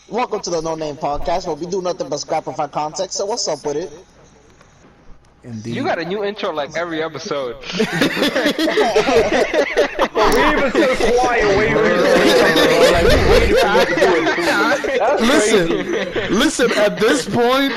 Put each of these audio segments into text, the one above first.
Welcome to the No Name Podcast, where we do nothing but scrap of our context. So what's up with it? Indeed. You got a new intro like every episode. But we even took quiet way Listen. At this point,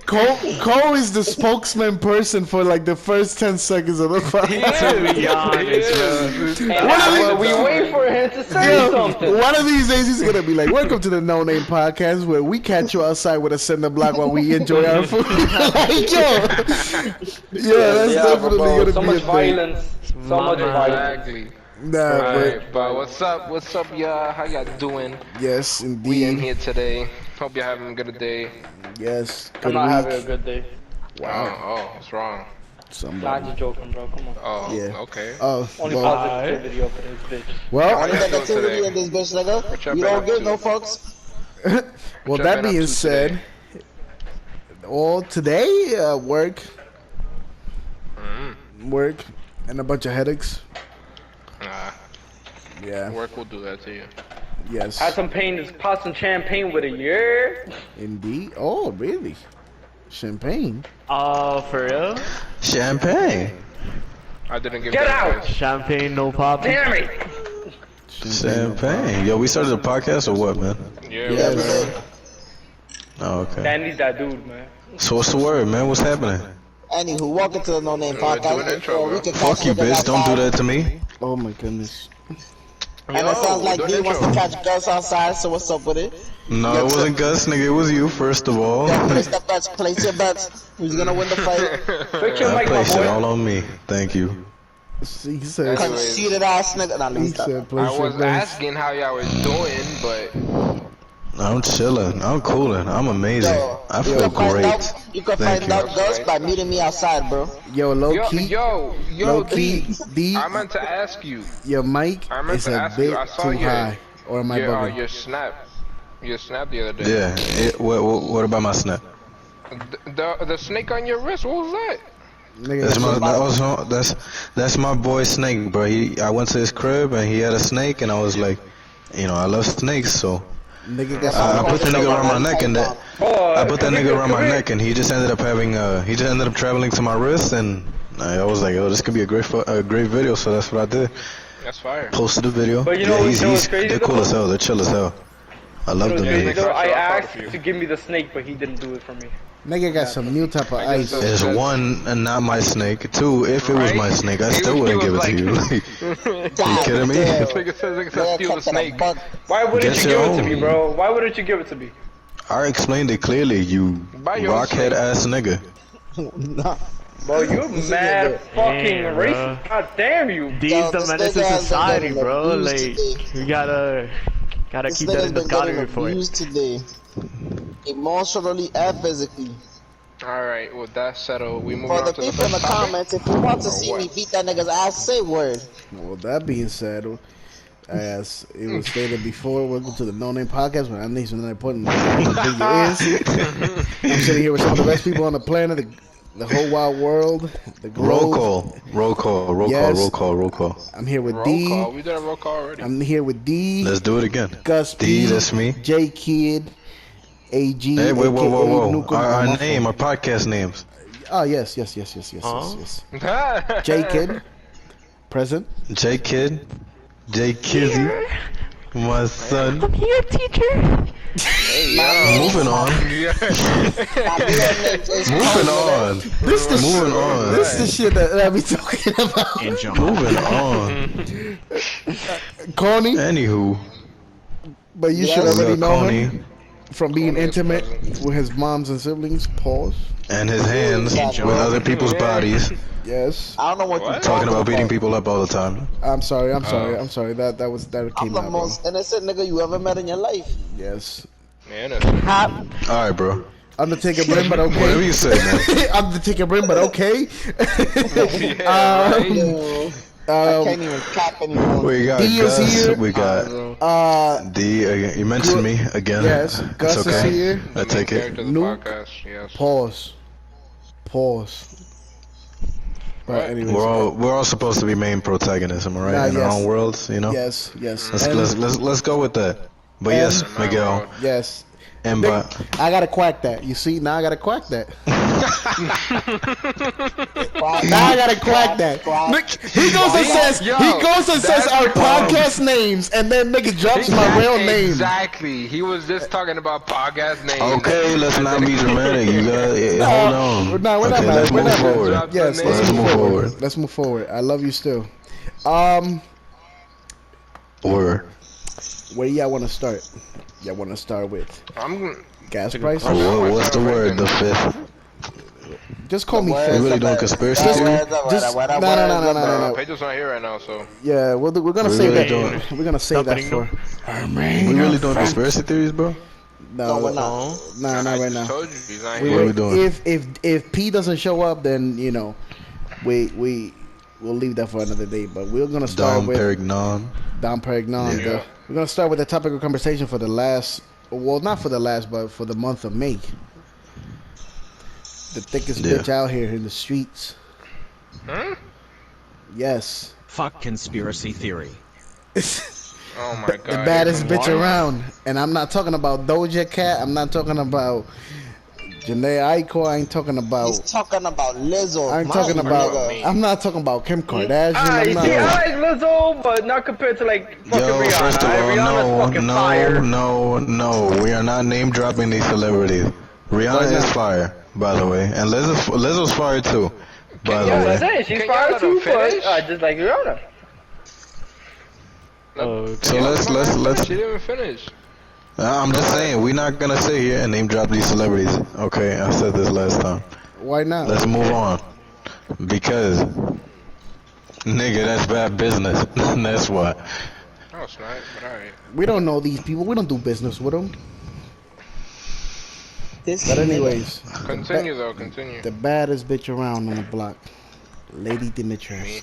Cole is the spokesman person for like the first 10 seconds of the podcast. To be honest, bro. we wait for him to say something. One of these days he's gonna be like, "Welcome to the No Name Podcast, where we catch you outside with a cinder block while we enjoy our food." Like, that's definitely gonna so be much a thing. violence. So much violence. Exactly. Nah, Alright, but what's up, y'all? How y'all doing? yes, We in indeed. here today. Hope you're having a good day. Yes, I'm good not having a week. good day. Oh, what's wrong? Not Somebody. just joking, bro. Come on. Oh, Yeah. okay. Oh, Only well, positivity up in this bitch. well, Only y'all doing negativity today? in this bitch, nigga. What y'all You been don't up get to? no folks. well. y'all That been up being to said, all today work, work, and a bunch of headaches. Nah, Yeah. work will do that to you. Yes. Had some pain, pop some champagne with it, yeah? Indeed. Oh, really? Champagne. Oh, for real? Champagne. I didn't give Get that out! advice. Champagne, no pop. Damn it! Champagne. Yo, we started a podcast or what, man? Yeah, Yeah, man. man. Oh, okay. Danny's that dude, man. So what's the word, man? What's happening? Anywho, welcome to the No Name Do an Podcast. intro, where we bro. can Fuck catch you, niggas bitch. Don't do outside. that to me. Oh my goodness. And it sounds like do an D wants to intro. catch girls outside. So what's up with it? No, it wasn't Gus, nigga. It was you, first of all. Place the bets. Place your bets. Who's gonna win the fight? Fix your I mic, my placed it boy. all on me. Thank you. He said. Anyways. Conceited ass nigga. Nah, let me He stop. said. I Place your was bets. asking how y'all was doing, but I'm chilling. I'm cooling. I'm amazing. I you feel can find great. out. You can Thank find you. out girls by meeting me outside, bro. Yo, low yo, key. Low key. D. D. I meant to ask you. Your mic I meant is to a ask you, bit I saw too your- high. Or am I bugging? Your snap the other day. Yeah. What about my snap? The snake on your wrist. What was that? Nigga, That's my boy Snake, bro. I went to his crib and he had a snake, and I was like, I love snakes, so nigga got I some. put the nigga around my neck, and I put that nigga around my come here. neck, and he just ended up traveling to my wrist, and I was like, oh, this could be a great video, so that's what I did. That's fire. Posted the video. But you know what's crazy they're cool though? as hell. They're chill as hell. I love them Okay, niggas. so I I'm proud asked of you. to give me the snake, but he didn't do it for me. Nigga got some new type of ice. so. There's one, and not my snake. Two, if it was Right? my snake, I He still was- wouldn't he give it was to you. Like, are you kidding me? Nigga says steal the snake. Why wouldn't Get you your give it to me, own. bro? Why wouldn't you give it to me? I explained it clearly, you Buy your own rockhead snake. ass nigga. Nah. Bro, you mad fucking Damn, bro. racist. God damn you. These Yo, the this menace nigga of has been society, getting bro. abused Like, today. we gotta This keep that nigga's in the been gallery getting report. abused today, emotionally and physically. All right, with that settled, we move For on the to the people in first the topic. comments, if you want to see what? me beat that nigga's ass, say word. Well, that being said, as it was stated before, welcome to the No Name Podcast, where I'm Nathan and I put in the thing I'm sitting here with some of the best people on the planet, the whole wide world, the Roll globe. call. Yes. Roll call. I'm here with Roll D. call. We did a roll call already. I'm here with D. Let's do it again. Gus D, P. that's me. J Kid. AG. Hey, wait, whoa. AKA Nukem. Our My name, fault. our podcast names. Oh, yes. J Kid. Present. J Kid, J Kizzy, my son. Here, teacher. Moving on. Moving on. This the Moving on. This the shit that I be talking about. Moving on. Coney, Anywho, but you Yes. should already know Coney him from being intimate with his moms and siblings. Pause. and his hands with other people's bodies, Yes. I don't know what, What? you're talking about beating people up all the time. I'm sorry. That I'm came the out wrong. most innocent nigga you ever met in your life. Yes. Man, that's All right, bro. Undertaker Brim, but Whatever okay. you say, man. Undertaker Brim, but okay. yeah, right? Yo, I Um, can't even clap anymore. We got D is Gus. here. We got D. You mentioned me again. Yes, It's Gus is okay. here. I take it. Character of the Nuke. podcast, yes. Pause. But Right. anyways, We're all supposed to be main protagonists, am I right? Nah, In our yes. own worlds, you know. yes. Let's go with that. But yes, Miguel. Yes. And but I gotta quack that. You see, now I gotta quack that. Now I gotta quack that. Look, he goes and says our podcast names, and then nigga drops my real name. Exactly. He was just talking about podcast names. okay, let's not be dramatic. You got hold on. No, we're not Okay, mad. let's We're move not mad. forward. Yes, let's move forward. Let's move forward. I love you still. Or Where y'all want to start? Y'all want to start with I'm gas prices? what's the word? The fifth. Just call me We fifth. really doing conspiracy theory? No. Pedro's not here right now, so Yeah, we're gonna We save really that. doing- We're gonna save that for. We really doing conspiracy theories, bro? No, we're not. No, not right now. told you he's not We here. What are we doing? If P doesn't show up, then you know, we'll leave that for another day. But we're gonna start Dom with Perignon. Dom Perignon. Yeah. We're gonna start with the topic of conversation for the last, well, not for the last, but for the month of May. The thickest Yeah. bitch out here in the streets. Huh? Yes. Fuck conspiracy theory. Oh my god. The baddest Come bitch on. around. And I'm not talking about Doja Cat. I'm not talking about Janae Aiko. I ain't talking about. He's talking about Lizzo. I'm my talking about. nigga. I'm not talking about Kim Kardashian. I'm You not. see, I like Lizzo, but not compared to like fucking Yo, Rihanna. first of all, Rihanna's fucking fire. no. We are not name dropping these celebrities. Rihanna is fire, by the way, and Lizzo's fire too, by the Yeah, way. I'm saying she's Can fire y'all let too, him finish? but just like Rihanna. So let's. She didn't even finish. I'm just saying, we're not gonna sit here and name drop these celebrities. Okay, I said this last time. Why not? Let's move on, because nigga, that's bad business. That's why. No, it's not. But alright. We don't know these people. We don't do business with them. This But anyways, Continue though. Continue. the baddest bitch around on the block, Lady Dimitrescu.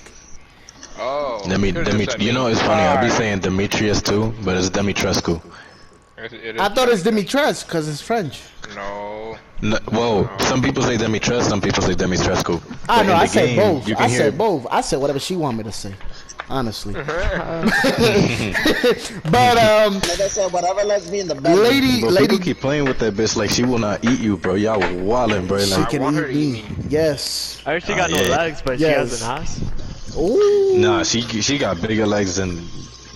Oh. You know, it's funny. I be saying Demetrius too, but it's Dimitrescu. It is. I thought it's Dimitrescu because it's French. No. Well, some people say Demitrescu, some people say Demitrescu. I But know. in I the said game, both. you can I hear said both. I said whatever she want me to say. Honestly. But Like I said, whatever lets me in the bed. lady, But lady, people keep playing with that bitch like she will not eat you, bro. Y'all wildin', bro. she Like, can want her eat to eat me. Yes. I heard she got no yeah. legs, but Yes. she has an ass. Ooh. nah, she got bigger legs than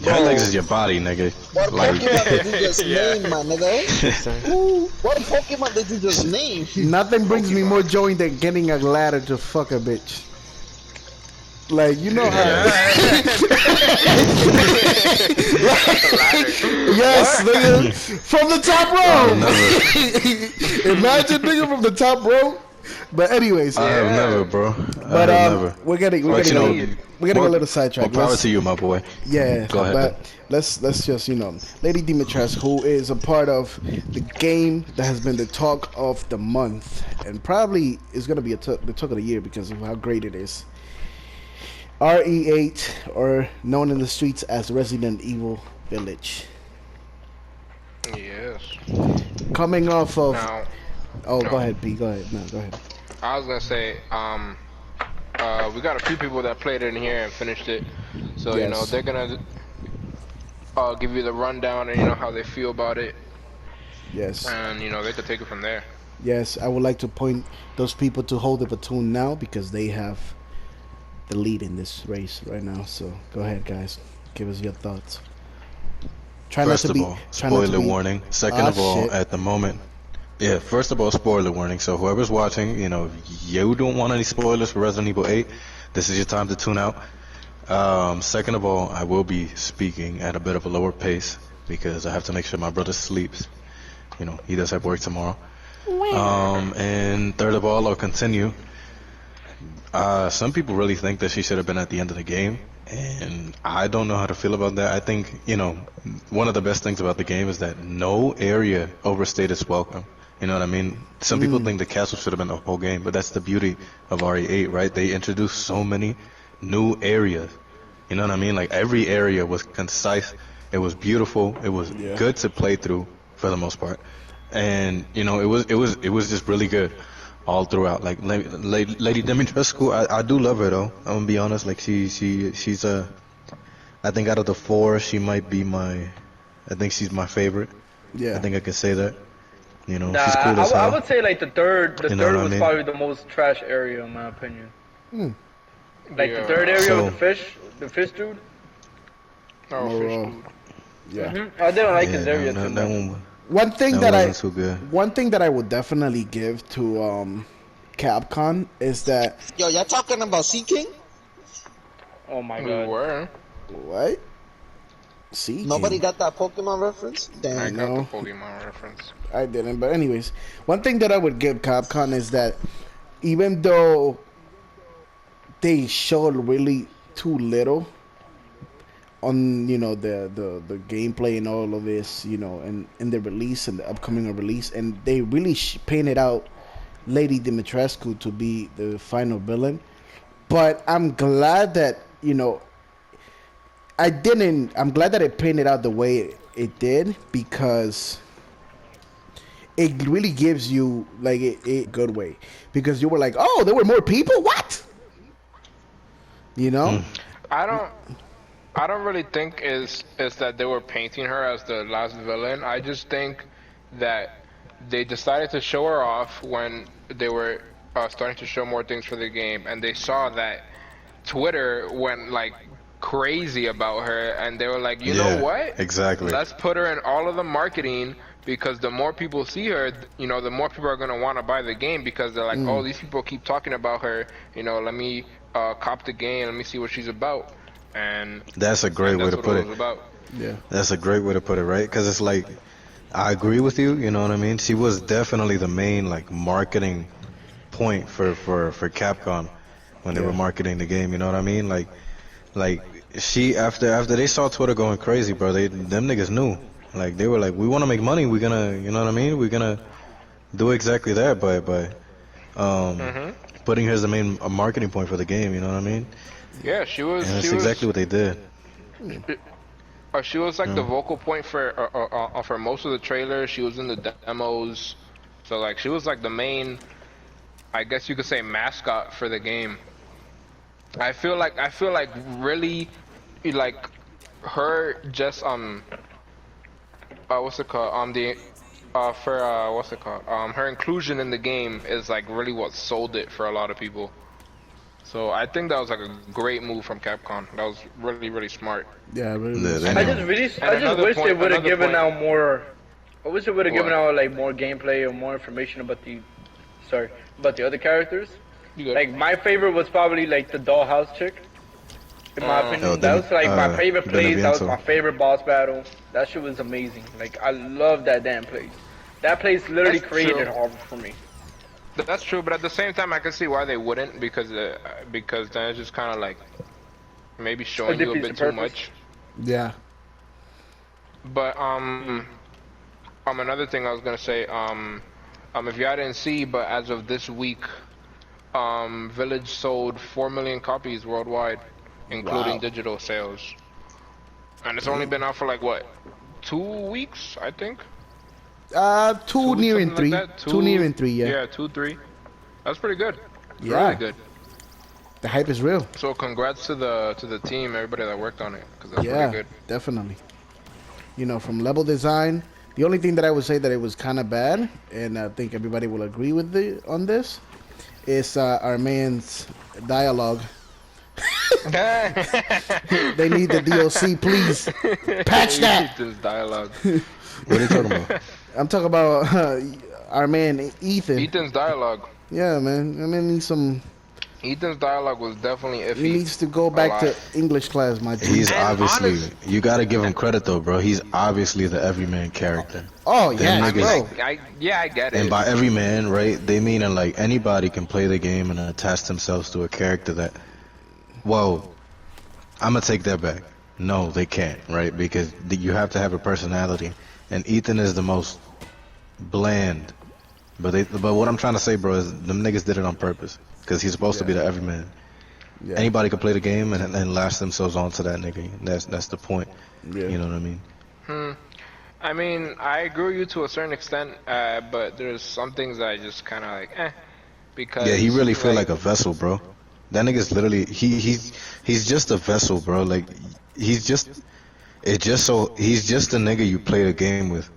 your legs is your body, nigga. What Like, Pokemon did you just name, my nigga? Ooh. What Pokemon did you just name? Nothing brings me more joy than getting a ladder to fuck a bitch. Like, you know how. Yes, nigga. From the top row. Imagine, nigga, from the top row. But anyways, I have never, bro. but I have never. we're getting But you know, a little sidetracked. More power Let's- to you, my boy. Yeah, Go ahead, but let's just Lady Dimitrescu, who is a part of the game that has been the talk of the month, and probably is gonna be the talk of the year because of how great it is. RE8, or known in the streets as Resident Evil Village, Yes. coming off of. Now, Oh, no. go ahead, P. Go ahead. No, go ahead. I was gonna say, we got a few people that played it in here and finished it, so you know Yes. they're gonna give you the rundown and you know how they feel about it, Yes, and you know they could take it from there. yes. I would like to point those people to hold the platoon now because they have the lead in this race right now. So go ahead, guys. Give us your thoughts. Try First not of to be. all, try not to spoiler be- warning. Second Ah, of all, shit. at the moment, yeah. First of all, spoiler warning. So whoever's watching, you know, if you don't want any spoilers for Resident Evil 8, this is your time to tune out. Second of all, I will be speaking at a bit of a lower pace because I have to make sure my brother sleeps. You know, he does have work tomorrow. And third of all, I'll continue. Some people really think that she should have been at the end of the game, and I don't know how to feel about that. I think, you know, one of the best things about the game is that no area overstayed its welcome. You know what I mean? Some people think the castle should have been the whole game, but that's the beauty of RE8, right? They introduced so many new areas. You know what I mean? Like every area was concise. It was beautiful. It was good to play through for the most part, and you know, it was just really good all throughout. Like Lady Dimitrescu, I do love her though. I'm gonna be honest. Like she's I think out of the four, she might be my I think she's my favorite. Yeah. I think I can say that. You know, Nah, she's cool as I hell. would say like the third. The You know third what I was mean? probably the most trash area in my opinion. Like Yeah. the third area So- with the fish dude. Oh, More, fish uh, dude. Yeah. I didn't like Yeah, his area no, too that much. one, One thing that that wasn't too good. one thing that I would definitely give to Capcom is that Yo, y'all talking about Sea King? Oh my We god. were. what? See, Nobody got that Pokemon reference? I Damn. got No. the Pokemon reference. I didn't. But anyways, one thing that I would give Capcom is that even though they showed really too little on the gameplay and all of this, and in the release and the upcoming release, and they really painted out Lady Dimitrescu to be the final villain. But I'm glad that I'm glad that it painted out the way it did, because it really gives you like a good way, because you were like, oh, there were more people, what? I don't really think is that they were painting her as the last villain. I just think that they decided to show her off when they were starting to show more things for the game, and they saw that Twitter went like crazy about her, and they were like, you know what? Exactly. Let's put her in all of the marketing, because the more people see her, the more people are gonna want to buy the game, because they're like, oh, these people keep talking about her. Let me cop the game. Let me see what she's about. And That's a great way that's to what put it it. was about. Yeah. That's a great way to put it, right? Because it's like, I agree with you. You know what I mean? She was definitely the main like marketing point for Capcom when they were marketing the game. You know what I mean? Like she after they saw Twitter going crazy, bro. Them niggas knew. Like they were like, we want to make money. We're gonna, you know what I mean? We're gonna do exactly that by putting her as the main marketing point for the game. You know what I mean? Yeah, she was. And that's she was, exactly what they did. She was like the vocal point for most of the trailers. She was in the demos, so like she was like the main, I guess you could say, mascot for the game. I feel like really, like her just what's it called what's it called her inclusion in the game is like really what sold it for a lot of people. So I think that was like a great move from Capcom. That was really, really smart. Yeah, really. Yeah, I just wish another they point- would have another given point- out more. I wish they would have given What? out like more gameplay or more information about the other characters. You good? Like my favorite was probably like the dollhouse chick. In my opinion, Oh, that was like my favorite place. That was Beneviento. my favorite boss battle. That shit was amazing. Like I love that damn place. That place literally That's created true. Harvard for me. That's true, but at the same time, I can see why they wouldn't, because then it's just kind of like maybe showing you a defeats bit the too purpose. much. Yeah. But another thing I was gonna say, if y'all didn't see, but as of this week, Village sold 4 million copies worldwide, including Wow. digital sales, and it's only been out for like what, 2 weeks, I think. 2 near and something 3. like that? 2 near and 3. Yeah. Yeah, 2, 3. That's pretty good. Yeah. Really good. The hype is real. So congrats to the team, everybody that worked on it, because that's Yeah, pretty good. definitely. From level design, the only thing that I would say that it was kind of bad, and I think everybody will agree with on this, is our man's dialogue. They need the DLC, please. Patch that. This dialogue. What are you talking about? I'm talking about our man Ethan. Ethan's dialogue. Yeah, man. I mean, Ethan's dialogue was definitely iffy. he needs to go back to English class, my G. He's And obviously. honest- You gotta give him credit though, bro. He's obviously the everyman character. Oh yeah, Them I mean, niggas- bro. I get it. And by every man, right, they mean like anybody can play the game and attach themselves to a character that, well, I'm gonna take that back. No, they can't, right? Because you have to have a personality, and Ethan is the most bland. But what I'm trying to say, bro, is them niggas did it on purpose, because he's supposed to be the everyman. Yeah. Anybody can play the game and latch themselves onto that nigga. That's the point. Yeah. You know what I mean? I mean, I agree with you to a certain extent, but there's some things that I just kind of like, because Yeah, he really feel like a vessel, bro. That nigga's literally he's just a vessel, bro. Like he's just it just so he's just a nigga you play the game with.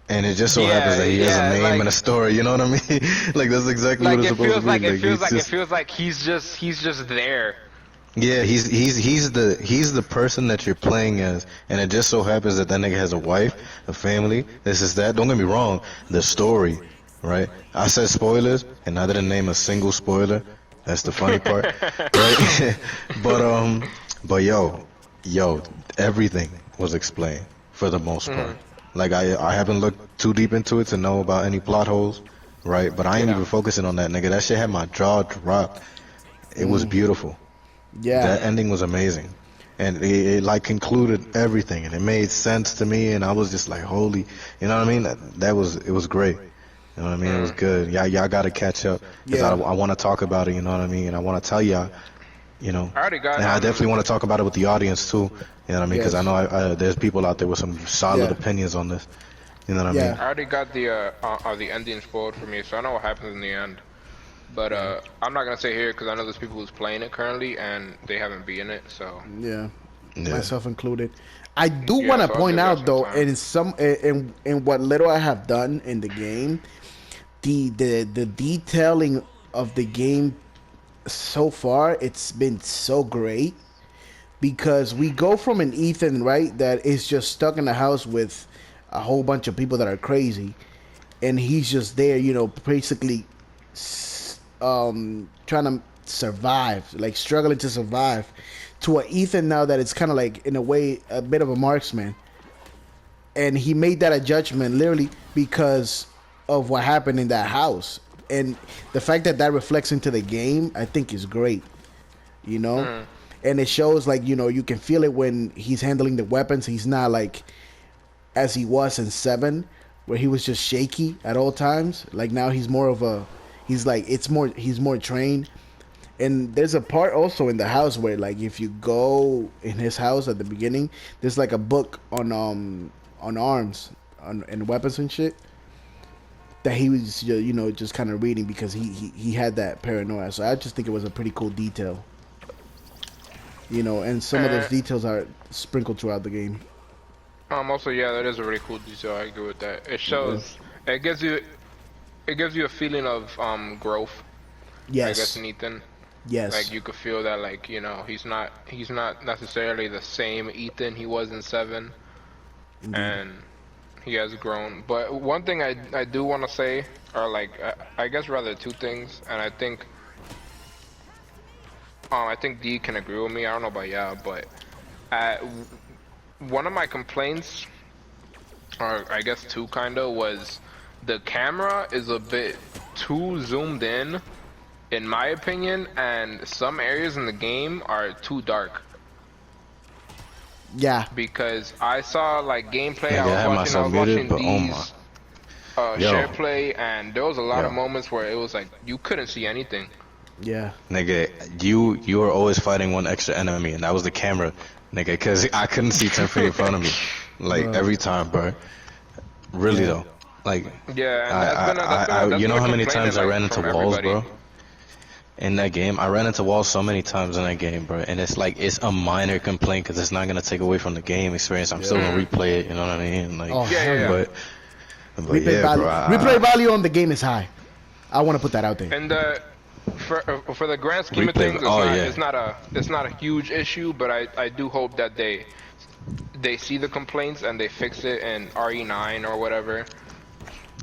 And it just so happens that he has a name like, and a story, you know what I mean? Like that's exactly like what it's supposed to be. it feels like he's just there. Yeah, he's the person that you're playing as, and it just so happens that nigga has a wife, a family. This is that. Don't get me wrong. The story, right? I said spoilers, and I didn't name a single spoiler. That's the funny part, right? but yo, everything was explained for the most part. Like I haven't looked too deep into it to know about any plot holes, right? But I ain't even focusing on that, nigga. That shit had my jaw dropped. It was beautiful. Yeah. That ending was amazing, and it like concluded everything, and it made sense to me, and I was just like, holy, you know what I mean? It was great. You know what I mean? It was good. Y'all got to catch up. Cause Yeah. I want to talk about it. You know what I mean? And I want to tell y'all. You know, I already got. and I definitely want to talk about it with the audience too. You know what I mean? Because Yes. I know there's people out there with some solid Yeah. opinions on this. You know what Yeah. I mean? I already got the ending spoiled for me, so I know what happens in the end. But I'm not gonna say here because I know there's people who's playing it currently and they haven't beaten it. So Yeah. Yeah. Myself included. I do Yeah, want to so I'll point give that out some though, time. in what little I have done in the game, the detailing of the game so far, it's been so great because we go from an Ethan, right, that is just stuck in the house with a whole bunch of people that are crazy, and he's just there, you know, basically trying to survive, like struggling to survive, to a Ethan now that it's kind of like in a way a bit of a marksman, and he made that a judgment literally because of what happened in that house, and the fact that that reflects into the game, I think is great, you know. And it shows, like, you know, you can feel it when he's handling the weapons. He's not like as he was in 7, where he was just shaky at all times. Like now he's more of a, he's more trained. And there's a part also in the house where, like, if you go in his house at the beginning, there's like a book on arms and weapons and shit that he was, you know, just kind of reading because he had that paranoia. So I just think it was a pretty cool detail, you know. And some of those details are sprinkled throughout the game. also, yeah, that is a really cool detail. I agree with that. It shows, it gives you a feeling of growth. Yes. I guess in Ethan. Yes. Like you could feel that, like, you know, he's not necessarily the same Ethan he was in 7, and he has grown. But one thing I do want to say, or like I guess rather two things, and I think D can agree with me. I don't know about y'all, but one of my complaints, or I guess two kinda, was the camera is a bit too zoomed in my opinion, and some areas in the game are too dark. Yeah. Because I saw like gameplay, Yeah, I had I was myself watching muted, but oh D's Yo. share play, and there was a lot of Yo. moments where it was like you couldn't see anything. Yeah. Nigga, you were always fighting one extra enemy, and that was the camera, nigga, because I couldn't see 10 feet in front of me, like every time, bro. Really though, like Yeah, and that's you know been a how many complaint, times I like, ran into from walls, everybody. bro? In that game, I ran into walls so many times in that game, bro, and it's like it's a minor complaint because it's not gonna take away from the game experience. I'm still gonna replay it, you know what I mean? Like, Oh, yeah. but Replay yeah, value. bro. Replay value on the game is high. I want to put that out there. And for the grand scheme of Replay- things, oh, yeah. it's not a huge issue, but I do hope that they see the complaints and they fix it in RE9 or whatever,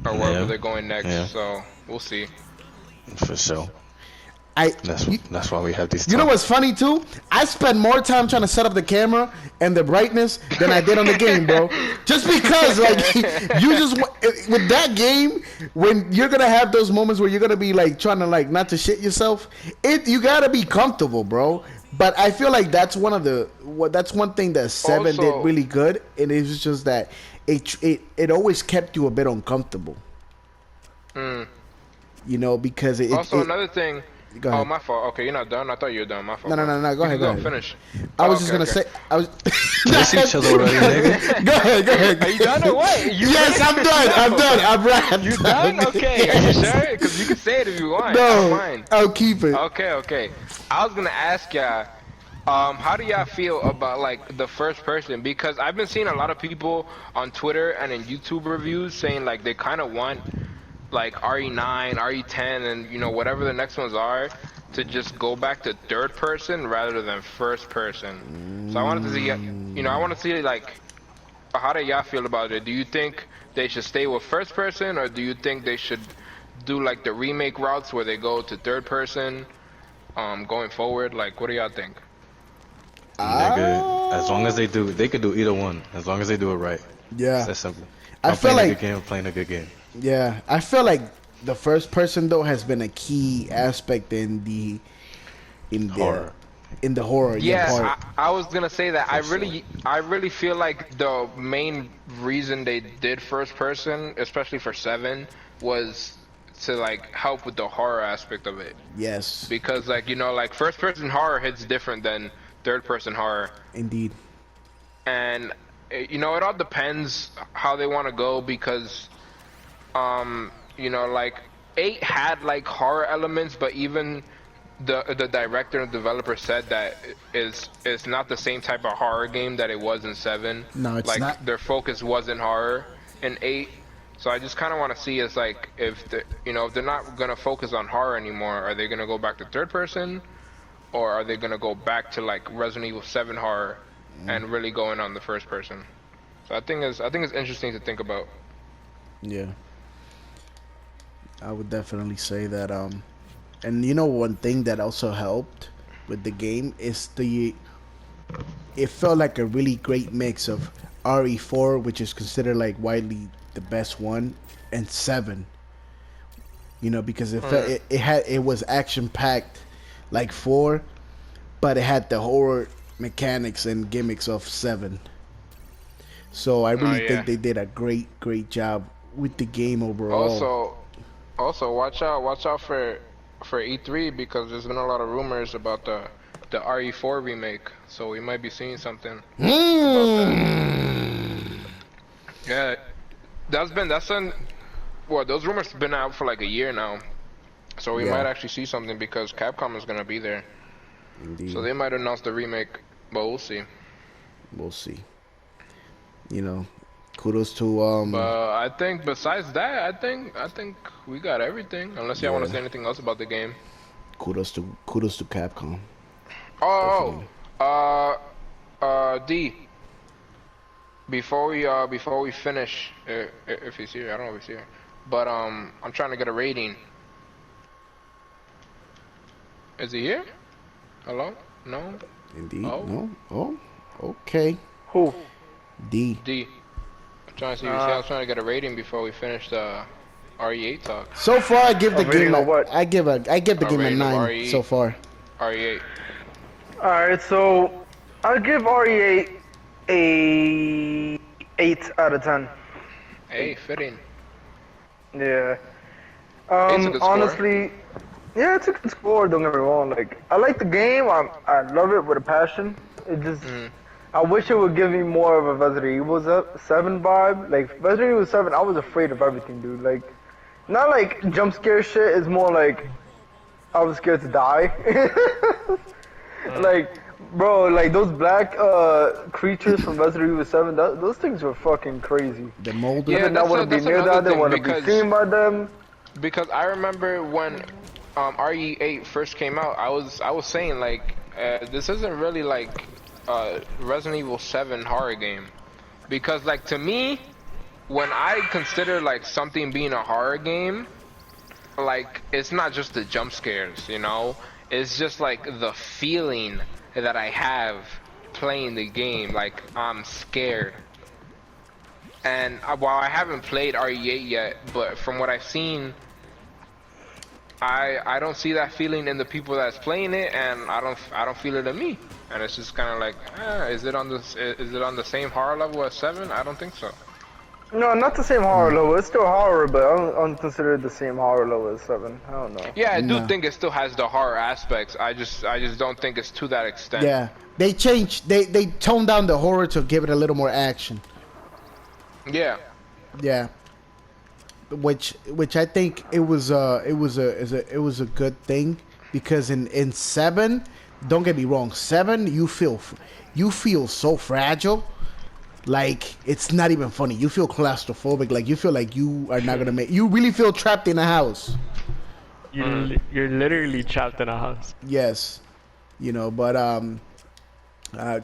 or wherever Yeah. they're going next. Yeah. So we'll see. For sure. You That's why we have these. know what's funny too? I spent more time trying to set up the camera and the brightness than I did on the game, bro. Just because, like, you just with that game, when you're gonna have those moments where you're gonna be like trying to, like, not to shit yourself, you gotta be comfortable, bro. But I feel like that's one thing that 7 did Also- really good, and it was just that it always kept you a bit uncomfortable. You know, because Also, another thing. Go ahead. Oh, my fault. Okay, you're not done. I thought you were done. My fault. No. Go ahead. You Go can ahead. finish. I was Okay, just gonna okay. say. I was. Miss each other already, nigga. Go ahead. Are you done or what? Yes, I'm done. I'm right. You done? Okay. Are you sure? Because you can say it if you want. I don't No, mind. I'll keep it. Okay. I was gonna ask y'all How do y'all feel about like the first person? Because I've been seeing a lot of people on Twitter and in YouTube reviews saying like they kind of want like RE9, RE10, and you know whatever the next ones are to just go back to third person rather than first person. So I wanted to see, I want to see like how do y'all feel about it? Do you think they should stay with first person, or do you think they should do like the remake routes where they go to third person going forward? Like, what do y'all think? As long as they could do either one. As long as they do it right. Yeah. It's that simple. I I'm feel playing like a good game, I'm playing a good game. Yeah, I feel like the first person though has been a key aspect in the Horror. in the horror. Yeah, part. I was gonna say that. I really feel like the main reason they did first person, especially for 7, was to like help with the horror aspect of it. Yes, Because like like first person horror hits different than third person horror, indeed. and it all depends how they want to go because like 8 had like horror elements, but even the director and developer said that it's not the same type of horror game that it was in 7. No, it's like, not. Their focus wasn't horror in 8. So I just kind of want to see is like if if they're not gonna focus on horror anymore, are they gonna go back to third person, or are they gonna go back to like Resident Evil 7 horror and really going on the first person? So I think it's interesting to think about. Yeah, I would definitely say that. And one thing that also helped with the game is it felt like a really great mix of RE4, which is considered like widely the best one, and 7. Because it felt it was action packed like 4, but it had the horror mechanics and gimmicks of 7. So I really think they did a great job with the game overall. Also watch out for E3 because there's been a lot of rumors about the RE4 remake, so we might be seeing something. About that. Yeah, those rumors have been out for like a year now, so we might actually see something because Capcom is gonna be there. Indeed. So they might announce the remake, but we'll see. We'll see. Kudos to But I think besides that, I think we got everything. Unless y'all want to say anything else about the game. kudos to Capcom. D. Before we finish, if he's here, I don't know if he's here, but I'm trying to get a rating. Is he here? Hello? No. Indeed. Oh. No. Oh. Okay. Who? D. I'm trying to see. I was trying to get a rating before we finish the RE8 talk. So far, I give the rating game of what? I give the game a rating of 9 RE. so far. RE8. Alright, so I'll give RE8 a 8 out of 10. Hey, fitting. Yeah. It's a good score. Honestly, yeah, it's a good score. Don't get me wrong. Like, I like the game. I love it with a passion. It just, I wish it would give me more of a Resident Evil 7 vibe. Like Resident Evil 7, I was afraid of everything, dude. Like, not like jump scare shit. It's more like I was scared to die. Like, bro, like those black creatures from Resident Evil 7. Those things were fucking crazy. The mold. Yeah, I did not want to be near them. I didn't want to be seen by them. Because I remember when RE8 first came out, I was saying like this isn't really like Resident Evil 7 horror game, because like to me, when I consider like something being a horror game, like it's not just the jump scares, it's just like the feeling that I have playing the game, like I'm scared. And while I haven't played RE8 yet, but from what I've seen, I don't see that feeling in the people that's playing it, and I don't feel it in me. And it's just kind of like, is it on the same horror level as 7? I don't think so. No, not the same horror level. It's still horror, but I don't consider it the same horror level as 7. I don't know. Yeah, I do think it still has the horror aspects. I just don't think it's to that extent. Yeah, they changed. They toned down the horror to give it a little more action. Yeah. Yeah. Which I think it was a good thing, because in 7 don't get me wrong. 7, you feel so fragile. Like it's not even funny. You feel claustrophobic. Like you feel like you are not gonna make. You really feel trapped in a house. You're literally trapped in a house. Yes, but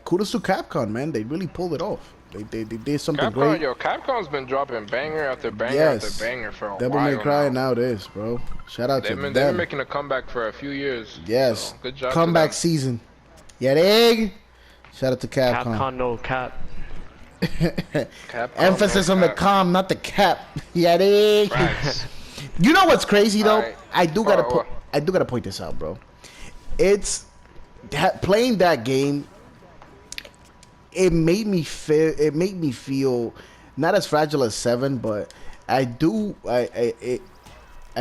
kudos to Capcom, man. They really pulled it off. They did something great. Capcom's been dropping banger after banger Yes. after banger for a Devil while May Cry now. nowadays, bro. Shout out to They've been them. making a comeback for a few years. Yes, So, good job. comeback to season. Yeah, dig. Shout out to Capcom no cap. them. Capcom, Emphasis no on the cap. com, not the cap. Yeah, dig. Facts. You know what's crazy though? Alright. I do gotta point this out, bro. It's playing that game. It made me feel not as fragile as 7, but I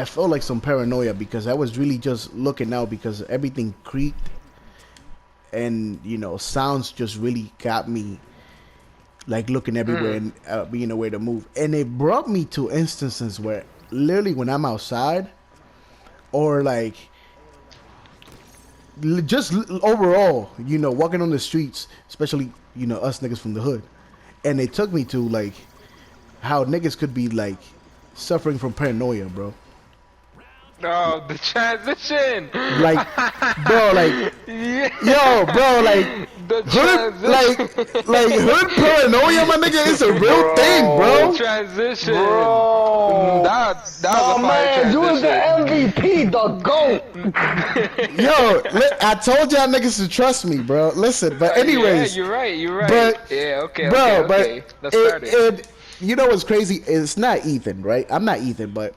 felt like some paranoia because I was really just looking out because everything creaked and sounds just really got me like looking everywhere and being aware to move. And it brought me to instances where literally when I'm outside or like just overall, walking on the streets, especially, us niggas from the hood. And it took me to like how niggas could be like suffering from paranoia, bro. Oh, the transition. Like, bro, like, yo, bro, like, The hood, transition. like hood paranoia, my nigga, is a real thing, bro. Transition. Bro. That was Oh a fire man, you was the transition. MVP, the GOAT. Yo, I told y'all niggas to trust me, bro. Listen, but anyways, Yeah, you're right. but yeah, okay, bro, okay. but Let's start it. you know what's crazy? It's not Ethan, right? I'm not Ethan, but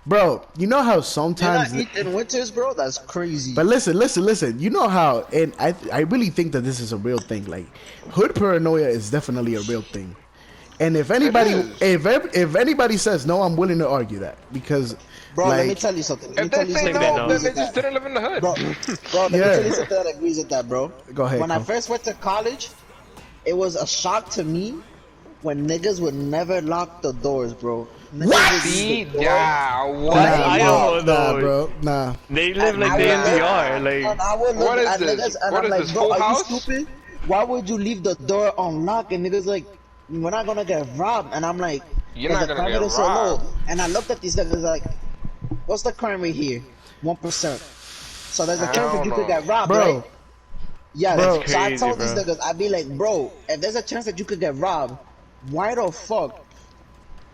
bro, you know how You're sometimes. not Ethan Winters, bro? That's crazy. But listen. You know how, and I really think that this is a real thing. Like, hood paranoia is definitely a real thing. And if anybody, if anybody says no, I'm willing to argue that because, Bro, let me like, tell you something. If they say they no, know. then they just didn't live in the hood. Bro, let me Yeah. tell you something that agrees with that, bro. Go ahead, When I Cole. first went to college, it was a shock to me when niggas would never lock the doors, bro. Niggas What? would See, leave the door. yeah, what? I nah, don't know. bro, nah. They live like I they would in look- VR. Like, And I would look What is at this? niggas and What I'm is like, this, bro, Full are House? you stupid? Why would you leave the door unlocked? And niggas like, we're not gonna get robbed. And I'm like, You're "Cause not the gonna crime get rate is so low." robbed. And I looked at these niggas like, what's the crime rate here? 1%. So there's a chance that you could get robbed, Bro. right? Yeah, Bro. so I Crazy, told these bro. niggas, I'd be like, bro, if there's a chance that you could get robbed, why the fuck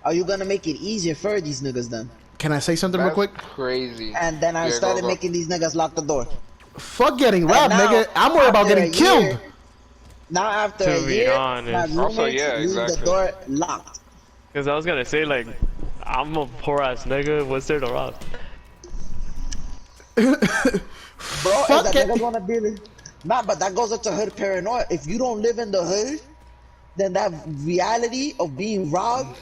are you gonna make it easier for these niggas then? Can I say something real That's quick? crazy. And then I Yeah, started go. making these niggas lock the door. Fuck getting robbed, now, nigga. I'm worried about after getting a killed. year- Now after To a be year, honest. my roommates Also, yeah, leave the exactly. door locked. cause I was gonna say like, I'm a poor ass nigga. What's there to rob? Bro, Fuck is that it. nigga gonna be like, nah, but that goes into hood paranoia. If you don't live in the hood, then that reality of being robbed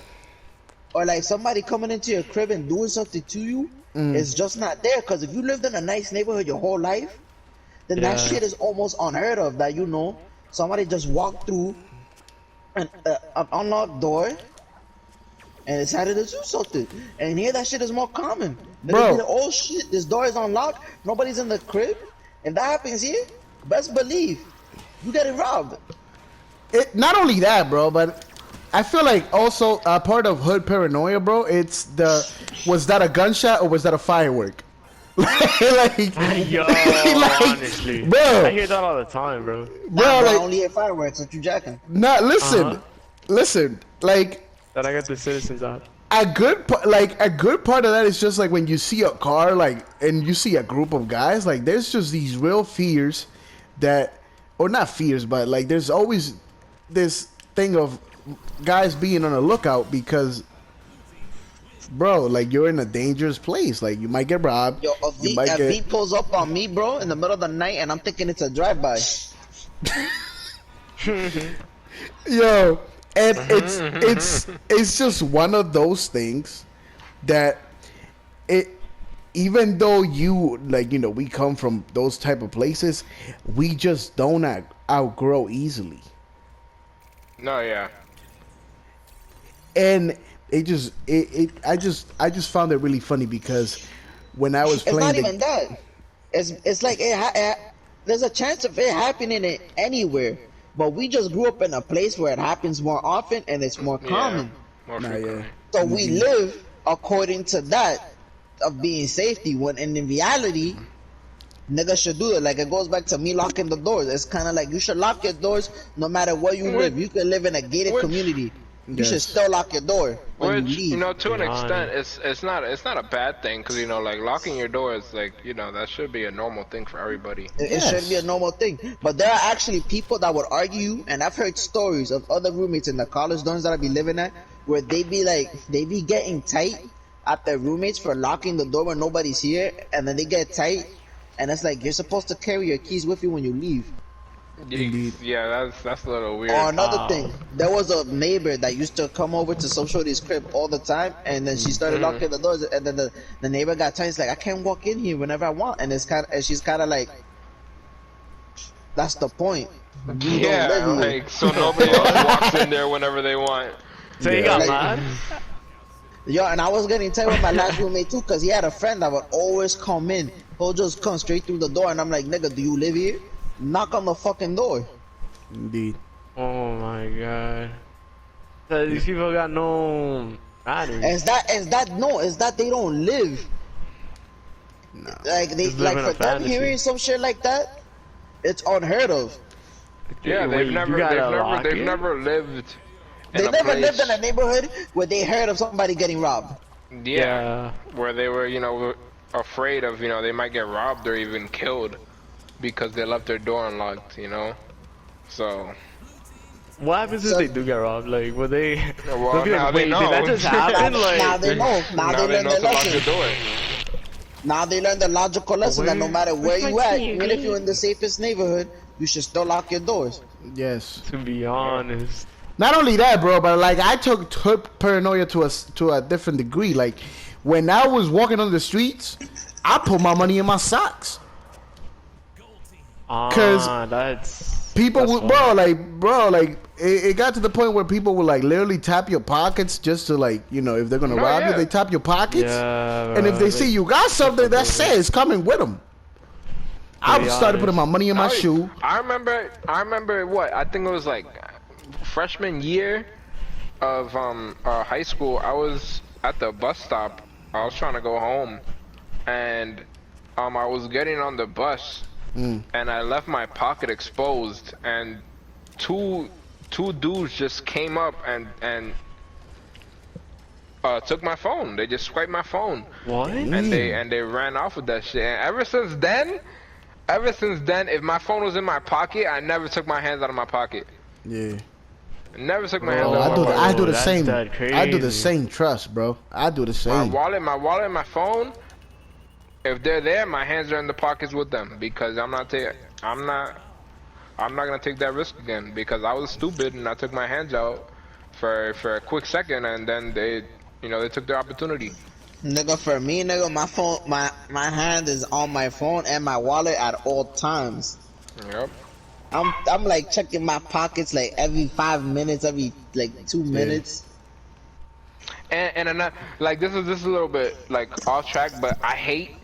or like somebody coming into your crib and doing something to you is just not there. Cause if you lived in a nice neighborhood your whole life, then that Yeah. shit is almost unheard of. That somebody just walked through an unlocked door and decided to do something. And here that shit is more common. Bro. They'll be like, oh shit, this door is unlocked, nobody's in the crib. If that happens here, best believe you getting robbed. Not only that, bro, but I feel like also a part of hood paranoia, bro. It's was that a gunshot or was that a firework? like, Yo, like, honestly, bro. I hear that all the time, bro. bro, Nah, bro, like, only hit fireworks that you jacking. nah, listen, Uh-huh. listen, like. That I got the citizens out. A good part of that is just like when you see a car like and you see a group of guys, like there's just these real fears that, or not fears, but like there's always this thing of guys being on the lookout because, bro, like you're in a dangerous place, like you might get robbed. Yo, a you V, might a V pulls up on me, bro, in the middle of the night, and I'm thinking it's a drive-by. Yo, and it's just one of those things that even though you like we come from those type of places, we just don't outgrow easily, No, yeah. and I just found it really funny because when I was It's playing not even that. It's like there's a chance of it happening anywhere, but we just grew up in a place where it happens more often and it's more common. More Nah, frequently. yeah. So we live according to that of being safety. When in reality, niggas should do it. Like it goes back to me locking the doors. It's kind of like you should lock your doors no matter where you live. You can live in a gated community. You should still lock your door when Which, you leave. you know, to an Be extent, it's not a bad thing, because, you know, like locking your door is like, you know, that should be a normal thing for everybody. It should be a normal thing. But there are actually people that would argue, and I've heard stories of other roommates in the college dorms that I be living at, where they be getting tight at their roommates for locking the door when nobody's here, and then they get tight, and it's like you're supposed to carry your keys with you when you leave. Yeah, that's a little weird. Or another thing, there was a neighbor that used to come over to Social Shorty's crib all the time, and then she started locking the doors, and then the neighbor got tight. It's like, I can't walk in here whenever I want, and she's kind of like, that's the point. You Yeah, don't live here. like, so nobody else walks in there whenever they want. So you got Like- mad? Yo, and I was getting tight with my last roommate too, cause he had a friend that would always come in. He'll just come straight through the door, and I'm like, nigga, do you live here? Knock on the fucking door. Indeed. Oh my god. So these people got no manners. Is that they don't live? Like they Just live like in a for them fantasy. hearing some shit like that, it's unheard of. Yeah, Wait, they've you never gotta lock lived in They a never place, lived in a neighborhood where they heard of somebody getting robbed. yeah, where they were, you know, afraid of, you know, they might get robbed or even killed because they left their door unlocked, you know. So, What happens if they do get robbed? Like, would they? well, they'll be now like, they wait, know. did that just happen? Now Like, they know. Now they learn know their to lock lesson. your door. Now they learn the logical lesson that no matter where you at, even if key? you're in the safest neighborhood, you should still lock your doors. Yes. to be honest, Not only that, bro, but like I took paranoia to a different degree. Like when I was walking on the streets, I put my money in my socks. 'Cause that's People that's would, funny. bro, like it got to the point where people would like literally tap your pockets just to like, you know, if they're gonna No, rob you, yeah. they tap your pockets. Yeah, And if bro, they see you got something, that says coming with them. I be started putting my honest. money in my shoe. I remember what, I think it was like freshman year of high school. I was at the bus stop. I was trying to go home, and I was getting on the bus, and I left my pocket exposed, and two dudes just came up and took my phone. They just swiped my phone, What? and they ran off with that shit. And ever since then, if my phone was in my pocket, I never took my hands out of my pocket. Yeah. Never took my Bro, hands out of my pocket. I do the that's same. that I do the crazy. same. Trust, bro. I do the My same. wallet, and my phone. If they're there, my hands are in the pockets with them, because I'm not gonna take that risk again, because I was stupid and I took my hands out for a quick second, and then they took their opportunity. Nigga, for me, nigga, my phone, my hand is on my phone and my wallet at all times. Yep. I'm like checking my pockets like every 5 minutes, every like 2 minutes. And another, like, this is a little bit like off track, but I hate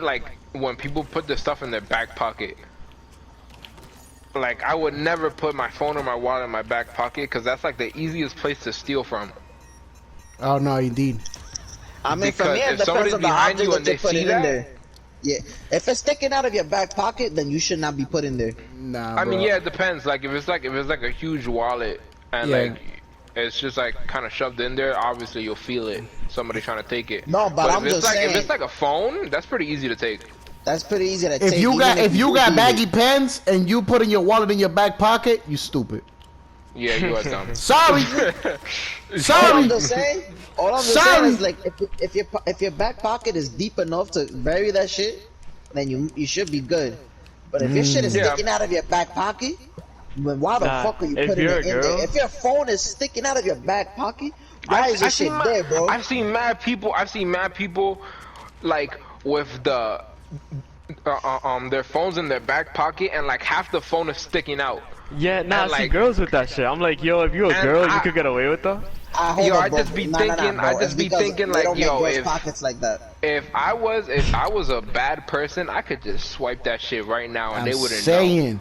like when people put their stuff in their back pocket. Like, I would never put my phone or my wallet in my back pocket, because that's like the easiest place to steal from. Oh no, indeed. I mean, for Because me, it if depends somebody's on the behind object you that and you they put see it in that- there. Yeah, if it's sticking out of your back pocket, then you should not be put in there. Nah, I mean, bro. yeah, it depends. Like, if it's like a huge wallet and Yeah. like it's just like kind of shoved in there, obviously you'll feel it. Somebody trying to take it. No, but I'm if it's just like saying- if it's like a phone, that's pretty easy to take. That's pretty easy to If take. you even got if you do got do baggy it. pants and you putting your wallet in your back pocket, you stupid. Yeah, you are dumb. Sorry. All Sorry. I'm just saying, Sorry. is like if your back pocket is deep enough to bury that shit, then you should be good. But if your shit is Yeah. sticking out of your back pocket, then why the Nah, fuck are you if putting you're it a in girl- there? If your phone is sticking out of your back pocket, why is this shit there, bro? I've seen mad people like with the their phones in their back pocket, and like half the phone is sticking out. Yeah, nah, I And, see like- girls with that shit. I'm like, yo, if you a And girl, you I- could get away with that. hold Yo, up, I bro. just be Nah, thinking, bro. I It's just be because thinking they like, don't make yo, girls' if pockets like that. I was a bad person, I could just swipe that shit right now and I'm they wouldn't saying, know. And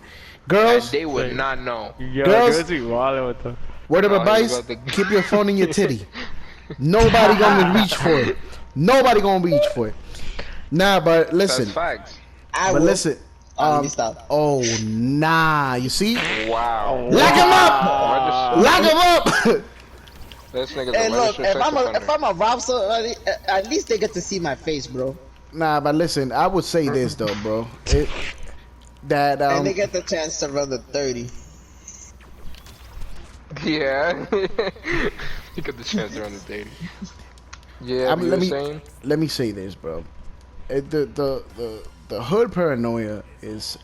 girls, they would not know. Yo, Girls- girls be wildin' with them. word of Oh, here we advice: go, the- keep your phone in your titty. Nobody gonna reach for it. Nobody gonna reach for it. Nah, but listen. That's facts. I But will. listen. Let me stop. Oh nah, you see? Wow. Lock him up! Lock him up! This nigga's Hey, a look, registered if sex offender. I'm a rob somebody, at least they get to see my face, bro. Nah, but listen, I would say this though, bro. That And they get the chance to run the 30. Yeah. You got the chance around the dating. Yeah, I'm- you let were me- saying? let me say this, bro. The hood paranoia is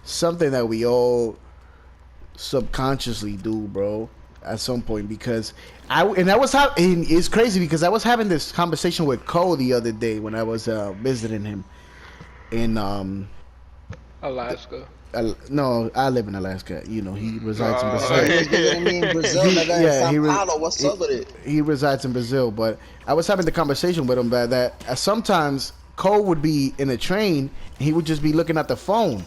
something that we all subconsciously do, bro, at some point. Because it's crazy because I was having this conversation with Cole the other day when I was visiting him in Alaska. no, I live in Alaska. You know, he resides in Oh, Brazil. Hey, nigga, you know me in Brazil, nigga, Yeah, in he Sao re- Paulo. What's up with it? He resides in Brazil, but I was having the conversation with him that sometimes Cole would be in a train and he would just be looking at the phone,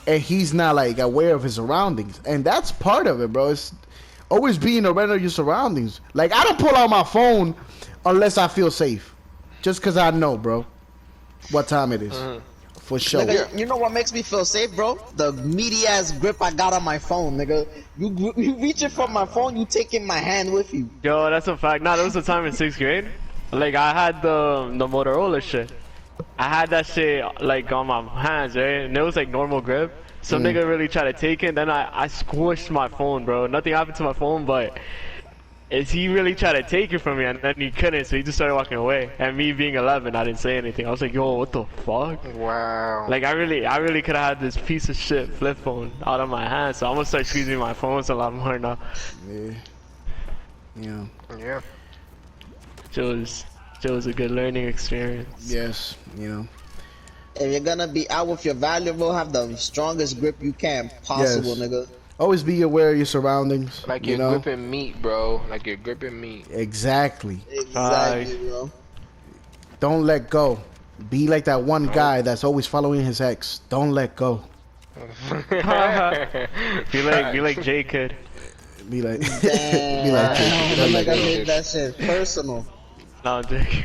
and he's not like aware of his surroundings, and that's part of it, bro. It's always being aware of your surroundings. Like I don't pull out my phone unless I feel safe, just because I know, bro, what time it is. For sure. Nigga, you know what makes me feel safe, bro? The meaty ass grip I got on my phone, nigga. You reaching for my phone, you taking my hand with you. Yo, that's a fact. Nah, there was a time in 6th grade. Like, I had the Motorola shit. I had that shit, like, on my hands, right? And it was, like, normal grip. Some nigga really tried to take it, then I squished my phone, bro. Nothing happened to my phone, but he really tried to take it from me, and then he couldn't, so he just started walking away. And me being 11, I didn't say anything. I was like, yo, what the fuck? Wow. Like, I really could have had this piece of shit flip phone out of my hand, so I'm gonna start squeezing my phones a lot more now. Yeah. Yeah. It was a good learning experience. Yes. You know. If you're gonna be out with your valuable, have the strongest grip you can possible, Yes. nigga. Always be aware of your surroundings. Like you you're know. gripping meat, bro. Like you're gripping meat. Exactly. Exactly, bro. Don't let go. Be like that one guy that's always following his ex. Don't let go. Be like Jay could. Be like, Damn. be like, Jake. I like I made that shit personal. No, Jay.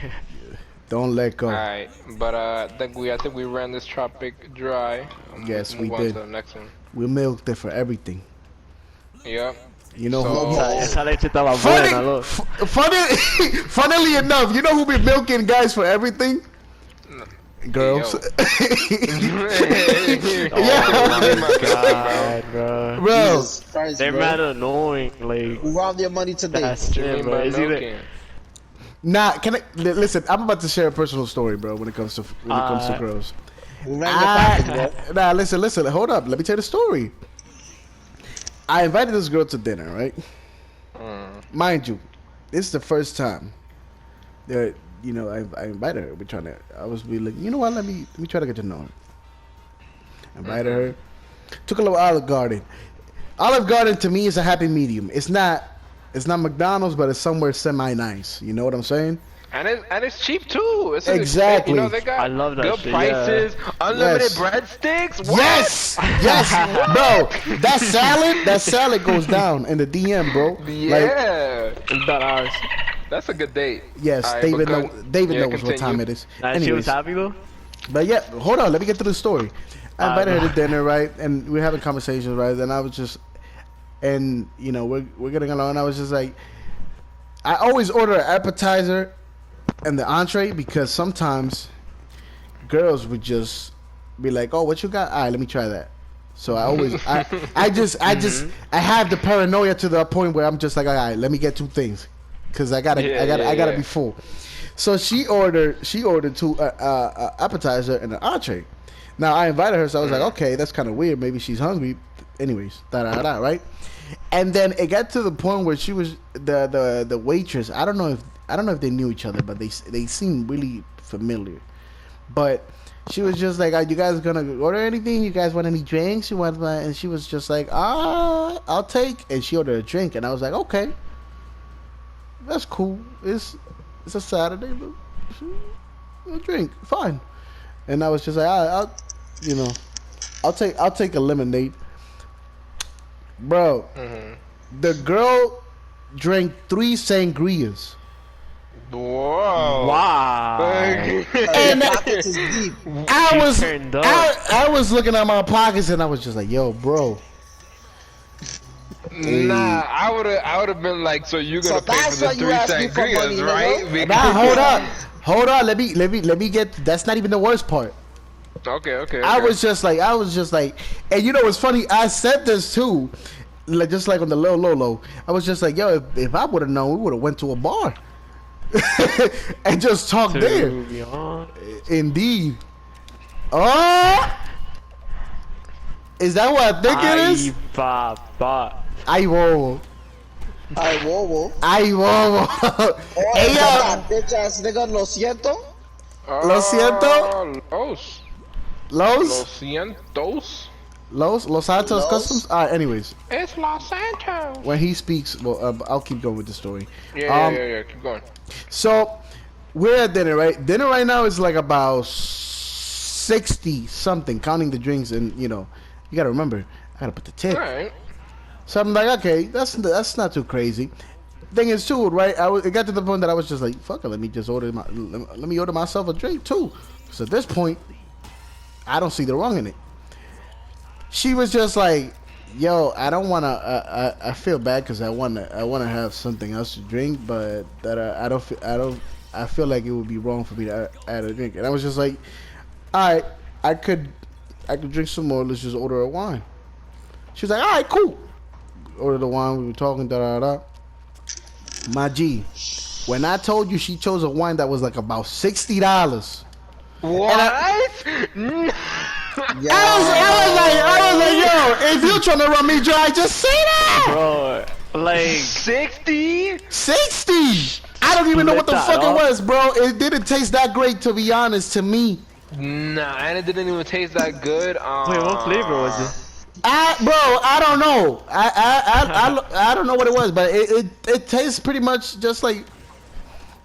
Don't let go. Alright, but I think we ran this topic dry. Yes, we Move on did. to the next one. We milked it for everything. Yep. You know So- who? Esa leche estaba buena, look. Funnily enough, you know who be milking guys for everything? Girls. God, bro. Bro, Jesus Christ, They're bro. mad annoying, like, Who robbed your money today? that's it, bro. It's either, nah. Can I listen? I'm about to share a personal story, bro. When it comes to girls. Who ran your pockets, bro? Nah, listen. Hold up. Let me tell you the story. I invited this girl to dinner, right? Mind you, this is the first time that I invited her. I was like, you know what? Let me try to get to know her. Invited her. Took a little Olive Garden. Olive Garden to me is a happy medium. It's not McDonald's, but it's somewhere semi nice. You know what I'm saying? And it's cheap too. It's Exactly. You know, they got I love that good shit, prices, unlimited Yes. breadsticks. What? Yes, bro. That salad goes down in the DM, bro. Like, Yeah. that ours. That's a good date. yes, Alright, David but knows what continue. time it is. And she was Anyways, happy though? but yeah, hold on. Let me get to the story. I invited her to dinner, right? And we're having conversations, right? And I was just, and we're getting along. And I was just like, I always order an appetizer and the entree because sometimes girls would just be like, "Oh, what you got? All right, let me try that." So I always, I have the paranoia to the point where I'm just like, "All right, let me get two things," because I gotta be full. So she ordered two appetizer and an entree. Now I invited her, so I was like, okay, that's kind of weird. Maybe she's hungry. Anyways, right? And then it got to the point where she was the waitress. I don't know if they knew each other, but they seemed really familiar. But she was just like, "Are you guys gonna order anything? You guys want any drinks? You want?" And she was just like, "I'll take." And she ordered a drink, and I was like, "Okay." That's cool. It's a Saturday, but a drink, fine. And I was just like, I'll you know, I'll take a lemonade, bro. The girl drank 3 sangrias. Whoa. Wow. And Pockets is deep. I was looking at my pockets and I was just like, yo, bro. Nah, I would have been like, so you're gonna So pay that's for the why you 3 asked me for money, sangrias, right? nigga. Nah, hold on. Let me get. That's not even the worst part. Okay. I was just like, and you know what's funny? I said this too, like just like on the low. I was just like, yo, if I would have known, we would have went to a bar and just talked there. To be honest. Indeed. Oh, is that what I think it is? Ay, bobo. Ay, bobo. Ay, bobo. Oh, Ella, bitch ass nigga, lo siento. Lo siento. Lo Los Santos Los. Customs. Anyways, It's Los Santos. when he speaks, well, I'll keep going with the story. Yeah. Keep going. So we're at dinner, right? Dinner right now is like about 60 something, counting the drinks, and you know, you gotta remember, I gotta put the tip. All right. So I'm like, okay, that's not too crazy. Thing is too, right? It got to the point that I was just like, fuck it, let me order myself a drink too. So at this point, I don't see the wrong in it. She was just like, yo, I don't wanna. I feel bad because I wanna have something else to drink, but that I feel like it would be wrong for me to add a drink. And I was just like, all right, I could drink some more. Let's just order a wine. She was like, all right, cool. Ordered the wine. We were talking, My G, when I told you she chose a wine that was like about $60. What? Yeah. I was like, yo, if you trying to run me dry, just say that. Bro, like 60? 60. I don't even know what the Split fuck that it up. was, bro. It didn't taste that great, to be honest, to me. Nah, and it didn't even taste that good. wait, what flavor was it? I don't know. I don't know what it was, but it tastes pretty much just like